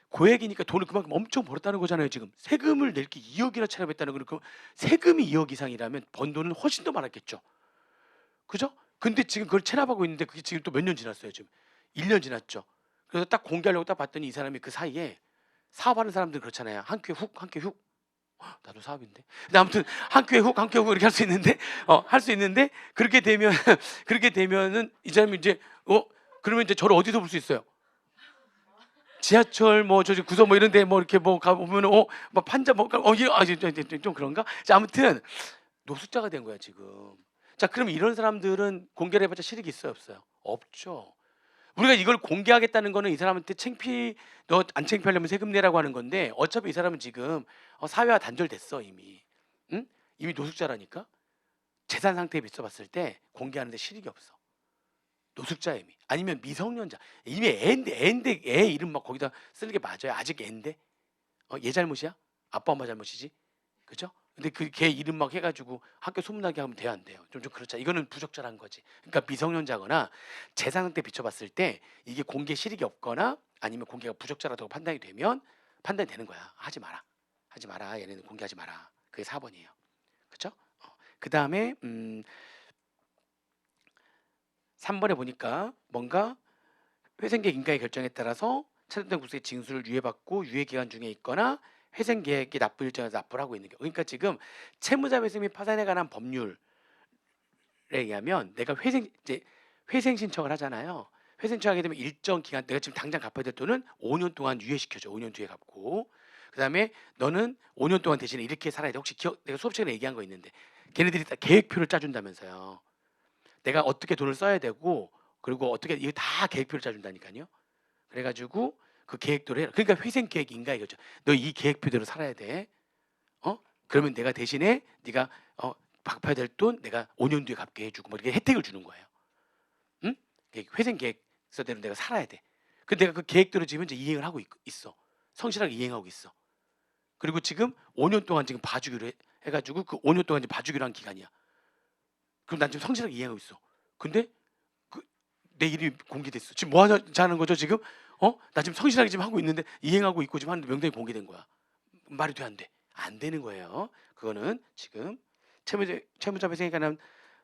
고액이니까 돈을 그만큼 엄청 벌었다는 거잖아요. 지금 세금을 낼 게 2억이나 체납했다는 거는 그 세금이 2억 이상이라면 번 돈은 훨씬 더 많았겠죠. 그죠? 근데 지금 그걸 체납하고 있는데 그게 지금 또 몇 년 지났어요. 지금 1년 지났죠. 그래서 딱 공개하려고 딱 봤더니 이 사람이 그 사이에 사업하는 사람들 그렇잖아요. 한 큐에 훅, 한 큐에 훅. 나도 사업인데. 근데 아무튼 한 큐에 훅, 한 큐에 훅 이렇게 할 수 있는데, 할 수 있는데 그렇게 되면 그렇게 되면은 이 사람이 이제 그러면 이제 저를 어디서 볼 수 있어요? 지하철 뭐 저기 구석 뭐 이런데 뭐 이렇게 뭐 가보면은 뭐 판자 뭐 좀 그런가? 자, 아무튼 노숙자가 된 거야 지금. 자, 그럼 이런 사람들은 공개를 해봤자 실익이 있어요, 없어요? 없죠. 우리가 이걸 공개하겠다는 거는 이 사람한테 너 안 창피하려면 세금 내라고 하는 건데 어차피 이 사람은 지금 사회와 단절됐어 이미. 응? 이미 노숙자라니까. 재산 상태에 비춰봤을 때 공개하는데 실익이 없어. 노숙자 의미. 아니면 미성년자. 이미 애인데 애 이름 막 거기다 쓰는 게 맞아요? 아직 애인데? 얘 잘못이야? 아빠 엄마 잘못이지? 그죠? 근데 그 걔 이름 막 해가지고 학교 소문나게 하면 돼요, 안 돼요? 좀 그렇죠. 이거는 부적절한 거지. 그러니까 미성년자거나 재산 상태 비춰봤을 때 이게 공개 실익이 없거나 아니면 공개가 부적절하다고 판단이 되면 판단이 되는 거야. 하지 마라. 하지 마라. 얘네는 공개하지 마라. 그게 4번이에요. 그렇죠? 그 다음에 3번에 보니까 뭔가 회생계획 인가의 결정에 따라서 차등된 국세의 징수를 유예받고 유예 기간 중에 있거나 회생계획이 납부 일정에서 납부를 하고 있는 경우. 그러니까 지금 채무자 회생 및 파산에 관한 법률에 의하면 내가 회생 신청을 하잖아요. 회생 신청하게 되면 일정 기간 내가 지금 당장 갚아야 될 돈은 5년 동안 유예시켜줘. 5년 뒤에 갚고. 그다음에 너는 5년 동안 대신에 이렇게 살아야 돼. 혹시 내가 수업 시간에 얘기한 거 있는데 걔네들이 다 계획표를 짜준다면서요. 내가 어떻게 돈을 써야 되고 그리고 어떻게 이거 다 계획표를 짜준다니까요. 그래가지고 그 계획대로 해라. 그러니까 회생 계획인가 이거죠. 너 이 계획표대로 살아야 돼. 그러면 내가 대신에 네가 갚아야 될 돈 내가 5년 뒤에 갚게 해주고 뭐 이렇게 혜택을 주는 거예요. 응? 회생 계획서대로 내가 살아야 돼. 근데 내가 그 계획대로 지금 이제 이행을 하고 있어. 성실하게 이행하고 있어. 그리고 지금 5년 동안 지금 봐주기로 해가지고 그 5년 동안 이제 봐주기로 한 기간이야. 그럼 난 지금 성실하게 이행하고 있어. 근데 내 이름이 공개됐어. 지금 뭐 하자는 거죠 지금? 나 지금 성실하게 지금 하고 있는데 이행하고 있고 지금 하는데 명단이 공개된 거야. 말이 돼 안 돼? 안 되는 거예요. 그거는 지금 채무자 회생에 관한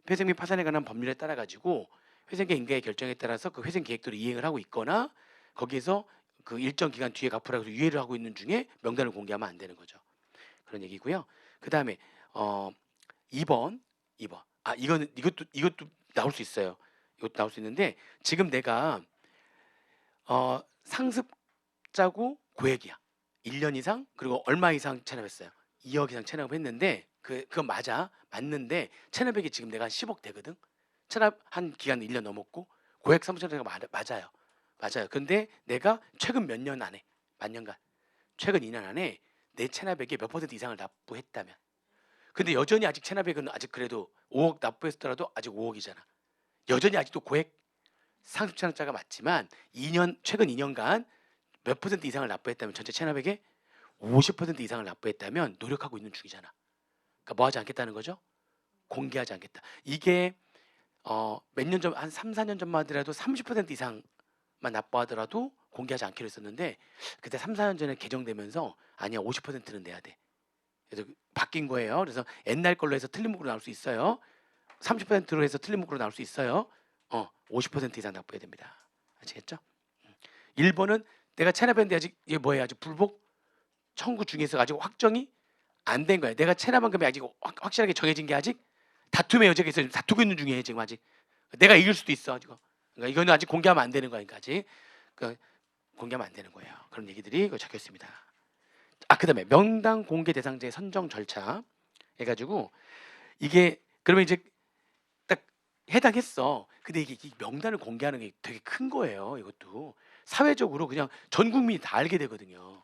회생 및 파산에 관한 법률에 따라 가지고 회생계획 인가의 결정에 따라서 그 회생 계획대로 이행을 하고 있거나 거기에서 그 일정 기간 뒤에 갚으라고 해서 유예를 하고 있는 중에 명단을 공개하면 안 되는 거죠. 그런 얘기고요. 그 다음에 2번. 이것도 나올 수 있어요. 이것도 나올 수 있는데 지금 내가 상습자고 고액이야. 1년 이상 그리고 얼마 이상 체납했어요. 2억 이상 체납을 했는데 그건 맞는데 체납액이 지금 내가 한 10억 되거든. 체납한 기간 1년 넘었고 고액 사무처가 맞아요. 맞아요. 근데 내가 최근 몇 년 안에 만년간 최근 2년 안에 내 체납액의 몇 퍼센트 이상을 납부했다면 근데 여전히 아직 체납액은 아직 그래도 5억 납부했더라도 아직 5억이잖아. 여전히 아직도 고액 상습 체납자가 맞지만 최근 2년간 몇 퍼센트 이상을 납부했다면 전체 체납액의 50% 이상을 납부했다면 노력하고 있는 중이잖아. 그러니까 뭐 하지 않겠다는 거죠? 공개하지 않겠다. 이게 몇 년 전, 한 3, 4년 전만 하더라도 30% 이상만 납부하더라도 공개하지 않기로 했었는데 그때 3, 4년 전에 개정되면서 아니야 50%는 내야 돼. 그래서 바뀐 거예요. 그래서 옛날 걸로 해서 틀린 목으로 나올 수 있어요. 30%로 해서 틀린 목으로 나올 수 있어요. 50% 이상 납부해야 됩니다. 아시겠죠? 1번은 내가 체납했는데 아직 이게 뭐예요? 아직 불복 청구 중에서 아직 확정이 안 된 거예요. 내가 체납한 금액이 아직 확실하게 정해진 게 아직 다툼의 여지가 있어요. 다투고 있는 중이에요. 지금 아직 내가 이길 수도 있어. 지금. 그러니까 이거는 아직 공개하면 안 되는 거니까 아직 공개하면 안 되는 거예요. 그런 얘기들이 적혀 있습니다. 그다음에 명단 공개 대상자의 선정 절차 해가지고 이게 그러면 이제 딱 해당했어. 근데 이게 이 명단을 공개하는 게 되게 큰 거예요. 이것도 사회적으로 그냥 전 국민이 다 알게 되거든요.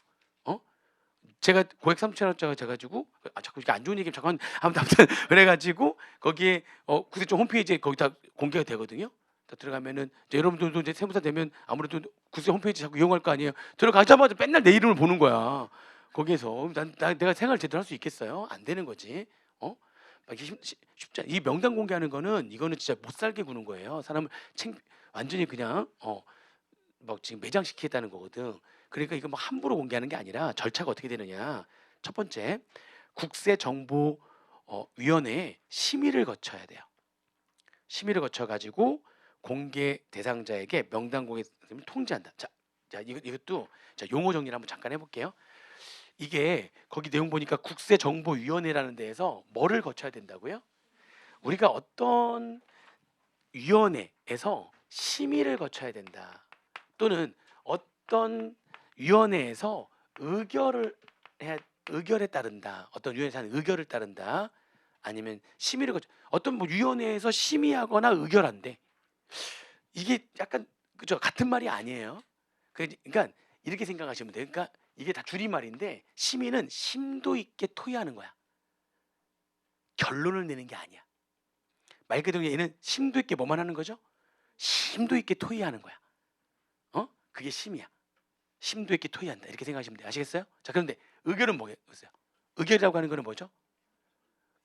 제가 고액 3천원짜리 돼가지고 자꾸 이게 안 좋은 얘기 잠깐 아무튼 그래가지고 거기에 구세청 홈페이지에 거기 다 공개가 되거든요. 다 들어가면은 이제 여러분들도 이제 세무사 되면 아무래도 구세청 홈페이지 자꾸 이용할 거 아니에요. 들어가자마자 맨날 내 이름을 보는 거야. 거기에서 내가 생활 제대로 할 수 있겠어요? 안 되는 거지. 막 쉽지 않. 이 명단 공개하는 거는 이거는 진짜 못 살게 구는 거예요. 사람을 완전히 그냥 막 지금 매장시키겠다는 거거든. 그러니까 이거 막 함부로 공개하는 게 아니라 절차가 어떻게 되느냐. 첫 번째, 국세정보위원회에 심의를 거쳐야 돼요. 심의를 거쳐 가지고 공개 대상자에게 명단 공개를 통지한다. 자, 이것도 용어 정리를 한번 잠깐 해볼게요. 이게 거기 내용 보니까 국세정보위원회라는 데에서 뭐를 거쳐야 된다고요? 우리가 어떤 위원회에서 심의를 거쳐야 된다. 또는 어떤 위원회에서 의결에 따른다. 어떤 위원회에서 하는 의결을 따른다. 아니면 심의를 거쳐 어떤 뭐 위원회에서 심의하거나 의결한대. 이게 약간 그죠? 같은 말이 아니에요. 그러니까 이렇게 생각하시면 돼요. 그러니까 이게 다 줄임말인데 심의는 심도 있게 토의하는 거야. 결론을 내는 게 아니야. 말 그대로 얘는 심도 있게 뭐만 하는 거죠? 심도 있게 토의하는 거야. 그게 심이야. 심도 있게 토의한다. 이렇게 생각하시면 돼요. 아시겠어요? 자, 그런데 의결은 뭐겠어요? 의결이라고 하는 거는 뭐죠?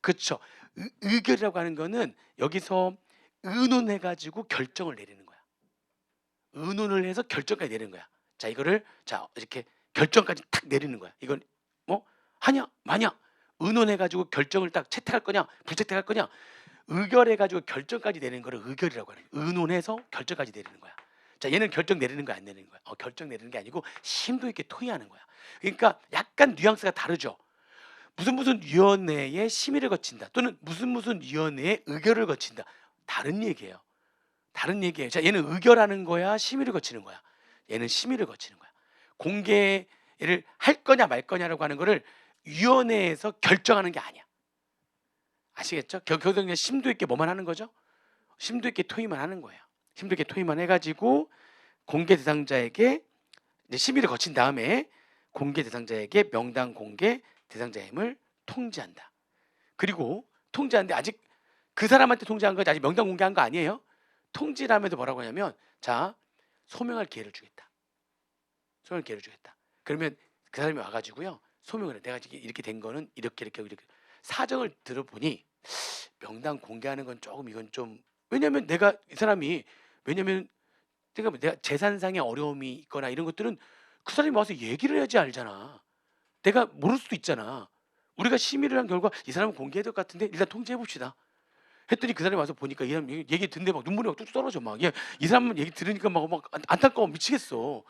그렇죠. 의결이라고 하는 거는 여기서 의논해가지고 결정을 내리는 거야. 의논을 해서 결정까지 내리는 거야. 자, 이거를 이렇게 결정까지 탁 내리는 거야. 이건 뭐 하냐 마냐 의논해가지고 결정을 딱 채택할 거냐 불채택할 거냐 의결해가지고 결정까지 내리는 거를 의결이라고 하는 거야. 의논해서 결정까지 내리는 거야. 자, 얘는 결정 내리는 거야 안 내리는 거야? 결정 내리는 게 아니고 심도 있게 토의하는 거야. 그러니까 약간 뉘앙스가 다르죠. 무슨 위원회에 심의를 거친다 또는 무슨 위원회에 의결을 거친다. 다른 얘기예요. 다른 얘기예요. 자, 얘는 의결하는 거야 심의를 거치는 거야. 얘는 심의를 거치는 거야. 공개를 할 거냐 말 거냐라고 하는 거를 위원회에서 결정하는 게 아니야. 아시겠죠? 결국 그냥 심도 있게 뭐만 하는 거죠? 심도 있게 토의만 하는 거예요. 심도 있게 토의만 해가지고 공개 대상자에게 이제 심의를 거친 다음에 공개 대상자에게 명단 공개 대상자의 힘을 통지한다. 그리고 통지하는데 아직 그 사람한테 통지한 거지 아직 명단 공개한 거 아니에요. 통지를 하면서 뭐라고 하냐면 자, 소명할 기회를 주겠다. 소명할 기회를 주겠다. 그러면 그 사람이 와가지고요 소명을 해. 내가 이렇게 된 거는 이렇게 사정을 들어보니 명단 공개하는 건 조금 이건 좀 왜냐면 내가 이 사람이 왜냐면 내가 재산상의 어려움이 있거나 이런 것들은 그 사람이 와서 얘기를 해야지 알잖아. 내가 모를 수도 있잖아. 우리가 심의를 한 결과 이 사람은 공개해야 될 것 같은데 일단 통지해 봅시다. 했더니 그 사람이 와서 보니까 이 사람 얘기 듣는데 막 눈물이 막 뚝뚝 떨어져 막. 이 사람 얘기 들으니까 막 안타까워 미치겠어.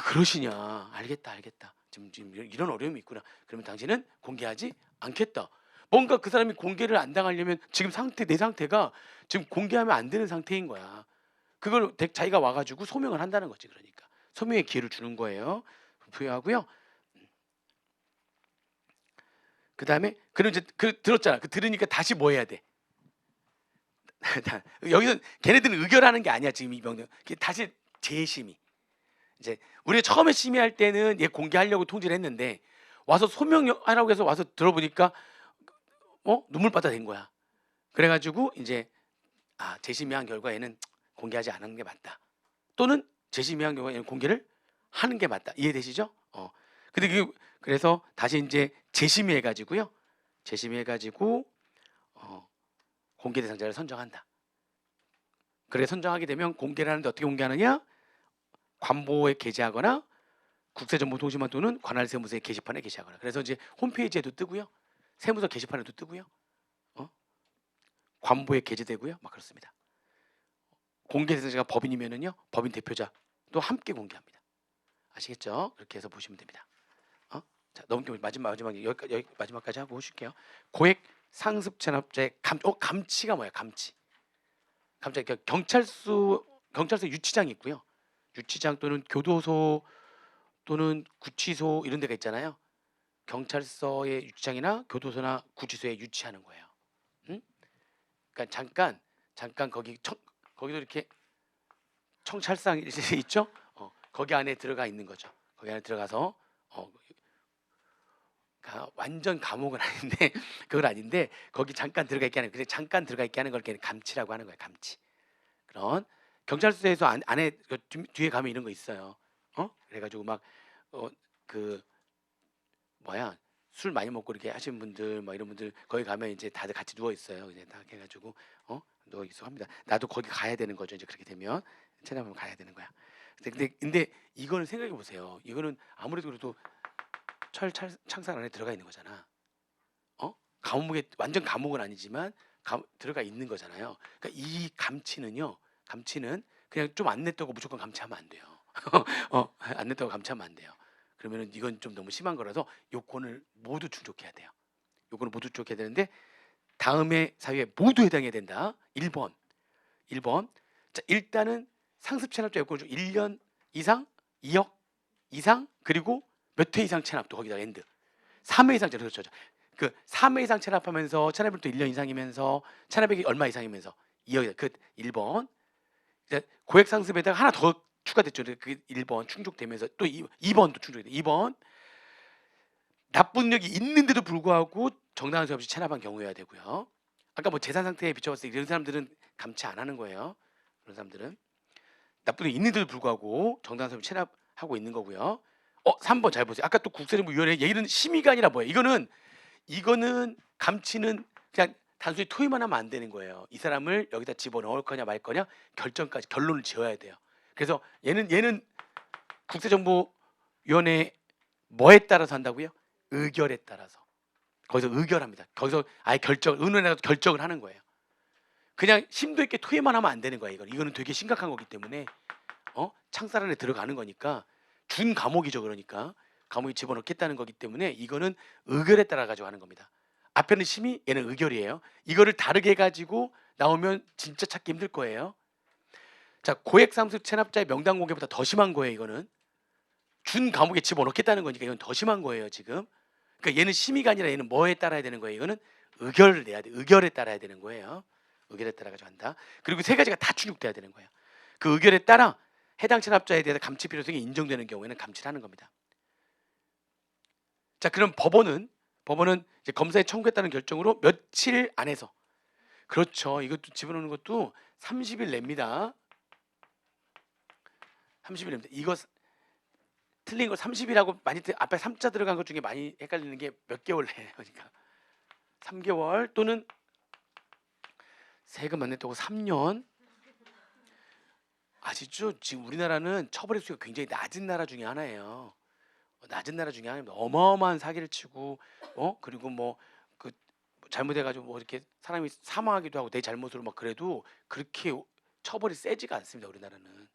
그러시냐. 알겠다. 지금 이런 어려움이 있구나. 그러면 당신은 공개하지 않겠다. 뭔가 그 사람이 공개를 안 당하려면 지금 내 상태가 지금 공개하면 안 되는 상태인 거야. 그걸 자기가 와가지고 소명을 한다는 거지. 그러니까 소명의 기회를 주는 거예요. 부여하고요. 그 다음에 그럼 이제 들었잖아. 들으니까 다시 뭐 해야 돼? 여기서 걔네들은 의결하는 게 아니야. 지금 이 명령 다시 재심의. 이제 우리가 처음에 심의할 때는 얘 공개하려고 통지를 했는데 와서 소명하라고 해서 와서 들어보니까 눈물바다 된 거야. 그래가지고 이제 재심의한 결과 얘는 공개하지 않는 게 맞다. 또는 재심의한 경우에 얘는 공개를 하는 게 맞다. 이해되시죠? 근데 그래서 다시 이제 재심의해가지고요. 재심의해가지고 공개 대상자를 선정한다. 그래 선정하게 되면 공개를 하는데 어떻게 공개하느냐? 관보에 게재하거나 국세정보통신망 또는 관할세무서의 게시판에 게시하거나. 그래서 이제 홈페이지에도 뜨고요, 세무서 게시판에도 뜨고요, 관보에 게재되고요, 막 그렇습니다. 공개 대상자가 법인이면은요, 법인 대표자도 함께 공개합니다. 아시겠죠? 그렇게 해서 보시면 됩니다. 자, 넘기면 여기 마지막까지 하고 오실게요. 고액 상습 체납자의 감치가 뭐야? 감치. 그러니까 경찰서 유치장이 있고요. 유치장 또는 교도소 또는 구치소 이런 데가 있잖아요. 경찰서의 유치장이나 교도소나 구치소에 유치하는 거예요. 응? 그러니까 잠깐 거기도 이렇게 청찰상 있죠? 거기 안에 들어가 있는 거죠. 거기 안에 들어가서 완전 감옥은 아닌데 그건 아닌데 거기 잠깐 들어가 있게 하는, 그래 잠깐 들어가 있게 하는 걸 감치라고 하는 거예요. 감치. 그런 경찰서에서 안에 뒤에 가면 이런 거 있어요. 그래가지고 막 그 뭐야, 술 많이 먹고 이렇게 하시는 분들, 막 이런 분들 거기 가면 이제 다들 같이 누워 있어요. 이제 다 해가지고 누워 있어 합니다. 나도 거기 가야 되는 거죠. 이제 그렇게 되면 체납하면 가야 되는 거야. 근데 이거는 생각해 보세요. 이거는 아무래도 그래도 창살 안에 들어가 있는 거잖아. 감옥에 완전 감옥은 아니지만 들어가 있는 거잖아요. 그러니까 이 감치는 그냥 좀 안 냈다고 무조건 감치하면 안 돼요. 안 냈다고 감치하면 안 돼요. 그러면은 이건 좀 너무 심한 거라서 요건을 모두 충족해야 돼요. 요건을 모두 충족해야 되는데 다음에 사유에 모두 해당해야 된다. 1번. 자, 일단은 상습 체납자 요건을 좀 1년 이상, 2억 이상, 그리고 몇 회 이상 체납도 거기다 엔드. 3회 이상 체납. 그렇죠. 그 3회 이상 체납하면서 체납일도 1년 이상이면서 체납액이 얼마 이상이면서 2억. 그 1번. 고액 상습에다가 하나 더 추가됐죠. 그 1번 충족되면서 또 2번도 충족돼. 2번 납부능력이 있는데도 불구하고 정당한 수요 없이 체납한 경우여야 되고요. 아까 뭐 재산 상태에 비춰봤을 때 이런 사람들은 감치 안 하는 거예요. 그런 사람들은 납부능력이 있는데도 불구하고 정당한 수요 없이 체납하고 있는 거고요. 3번 잘 보세요. 아까 또 국세정보위원회 얘기는 심의가 아니라 뭐예요? 이거는 감치는 그냥 단순히 토의만 하면 안 되는 거예요. 이 사람을 여기다 집어넣을 거냐 말 거냐 결정까지 결론을 지어야 돼요. 그래서 얘는 국세정보위원회 뭐에 따라서 한다고요? 의결에 따라서. 거기서 의결합니다. 거기서 아예 의논해서 결정을 하는 거예요. 그냥 심도 있게 토의만 하면 안 되는 거예요. 이거는 되게 심각한 거기 때문에 창살 안에 들어가는 거니까 준 감옥이죠. 그러니까 감옥에 집어넣겠다는 거기 때문에 이거는 의결에 따라 가지고 하는 겁니다. 앞에는 심의, 얘는 의결이에요. 이거를 다르게 해가지고 나오면 진짜 찾기 힘들 거예요. 자, 고액 상습 체납자의 명단 공개보다 더 심한 거예요. 이거는 준 감옥에 집어넣겠다는 거니까 이건 더 심한 거예요. 지금. 그러니까 얘는 심의가 아니라 얘는 뭐에 따라야 되는 거예요? 이거는 의결을 내야 돼. 의결에 따라야 되는 거예요. 의결에 따라 가지고 한다. 그리고 세 가지가 다 충족돼야 되는 거예요. 그 의결에 따라 해당 체납자에 대해서 감치 필요성이 인정되는 경우에는 감치를 하는 겁니다. 자, 그럼 법원은 이제 검사에 청구했다는 결정으로 며칠 안에서, 그렇죠. 이것도 집어넣는 것도 30일 냅니다. 30일 냅니다. 이거 틀린 거 30일하고 많이 앞에 3자 들어간 것 중에 많이 헷갈리는 게 몇 개월 내요. 그러니까 3개월 또는 세금 안 냈다고 3년. 아시죠? 지금 우리나라는 처벌의 수위가 굉장히 낮은 나라 중에 하나예요. 낮은 나라 중에 하나입니다. 어마어마한 사기를 치고 그리고 뭐 그 잘못해가지고 뭐 이렇게 사람이 사망하기도 하고 내 잘못으로 막 그래도 그렇게 처벌이 세지가 않습니다. 우리나라는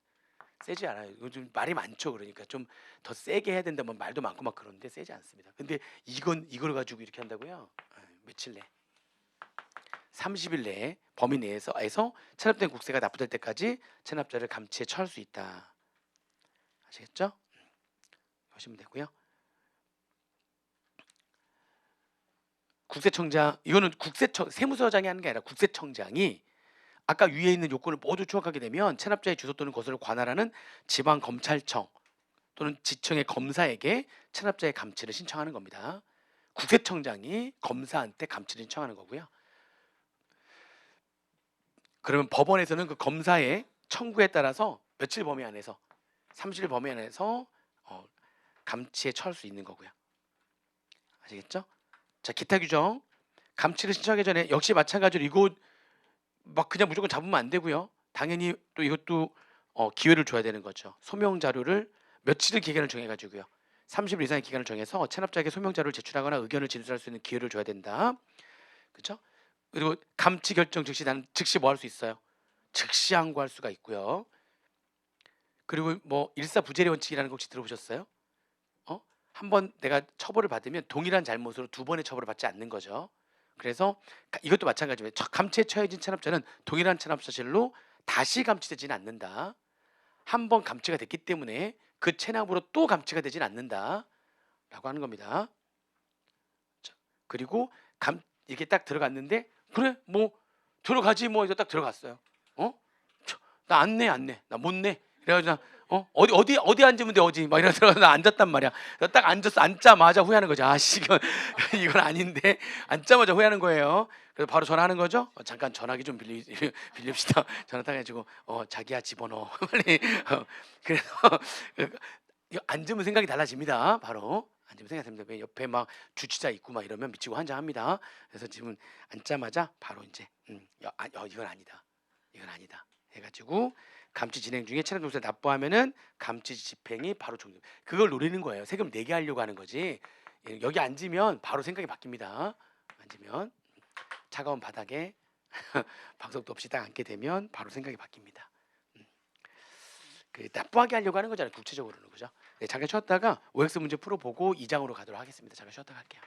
세지 않아요. 요즘 말이 많죠. 그러니까 좀 더 세게 해야 된다. 뭐 말도 많고 막 그런데 세지 않습니다. 근데 이걸 가지고 이렇게 한다고요? 며칠 내? 30일 내에 범위 내에서 체납된 국세가 납부될 때까지 체납자를 감치에 처할 수 있다. 아시겠죠? 보시면 되고요. 국세청장, 이거는 세무서장이 하는 게 아니라 국세청장이 아까 위에 있는 요건을 모두 충족하게 되면 체납자의 주소 또는 거소를 관할하는 지방검찰청 또는 지청의 검사에게 체납자의 감치를 신청하는 겁니다. 국세청장이 검사한테 감치를 신청하는 거고요. 그러면 법원에서는 그 검사의 청구에 따라서 며칠 범위 안에서 30일 범위 안에서 감치에 처할 수 있는 거고요. 아시겠죠? 자, 기타 규정 감치를 신청하기 전에 역시 마찬가지로 이거 막 그냥 무조건 잡으면 안 되고요. 당연히 또 이것도 기회를 줘야 되는 거죠. 소명 자료를 며칠의 기간을 정해 가지고요. 30일 이상의 기간을 정해서 체납자에게 소명 자료를 제출하거나 의견을 진술할 수 있는 기회를 줘야 된다. 그렇죠? 그리고 감치 결정 즉시 나는 즉시 뭐 할 수 있어요? 즉시 항고할 수가 있고요. 그리고 뭐 일사부재리 원칙이라는 거 혹시 들어보셨어요? 한번 내가 처벌을 받으면 동일한 잘못으로 두 번의 처벌을 받지 않는 거죠. 그래서 이것도 마찬가지입니다. 감치에 처해진 체납자는 동일한 체납 사실로 다시 감치되지는 않는다. 한 번 감치가 됐기 때문에 그 체납으로 또 감치가 되지는 않는다라고 하는 겁니다. 자, 그리고 이게 딱 들어갔는데 그래 뭐 들어가지 뭐 이거 딱 들어갔어요. 나 안 내 안 내 나 못 내. 그래가지고 나 어디 앉으면 돼 어디 막 이러고 들어가서 나 앉았단 말이야. 딱 앉았어. 앉자마자 후회하는 거죠. 아씨 이건 이건 아닌데 앉자마자 후회하는 거예요. 그래서 바로 전화하는 거죠. 잠깐 전화기 좀 빌립시다. 전화 딱 해가지고 자기야 집어넣어 빨리. 그래서 이거 앉으면 생각이 달라집니다. 바로 앉으면 생각이 됩니다. 옆에 막 주치자 있고 막 이러면 미치고 환장합니다. 그래서 지금 앉자마자 바로 이제 이건 아니다. 이건 아니다. 해가지고 감치 진행 중에 체납 동사를 납부하면은 감치 집행이 바로 종료. 그걸 노리는 거예요. 세금 내게 하려고 하는 거지. 여기 앉으면 바로 생각이 바뀝니다. 앉으면 차가운 바닥에 방석도 없이 딱 앉게 되면 바로 생각이 바뀝니다. 그 납부하게 하려고 하는 거잖아요. 구체적으로는 그죠? 네, 잠깐 쉬었다가 OX 문제 풀어보고 2장으로 가도록 하겠습니다. 잠깐 쉬었다가 할게요.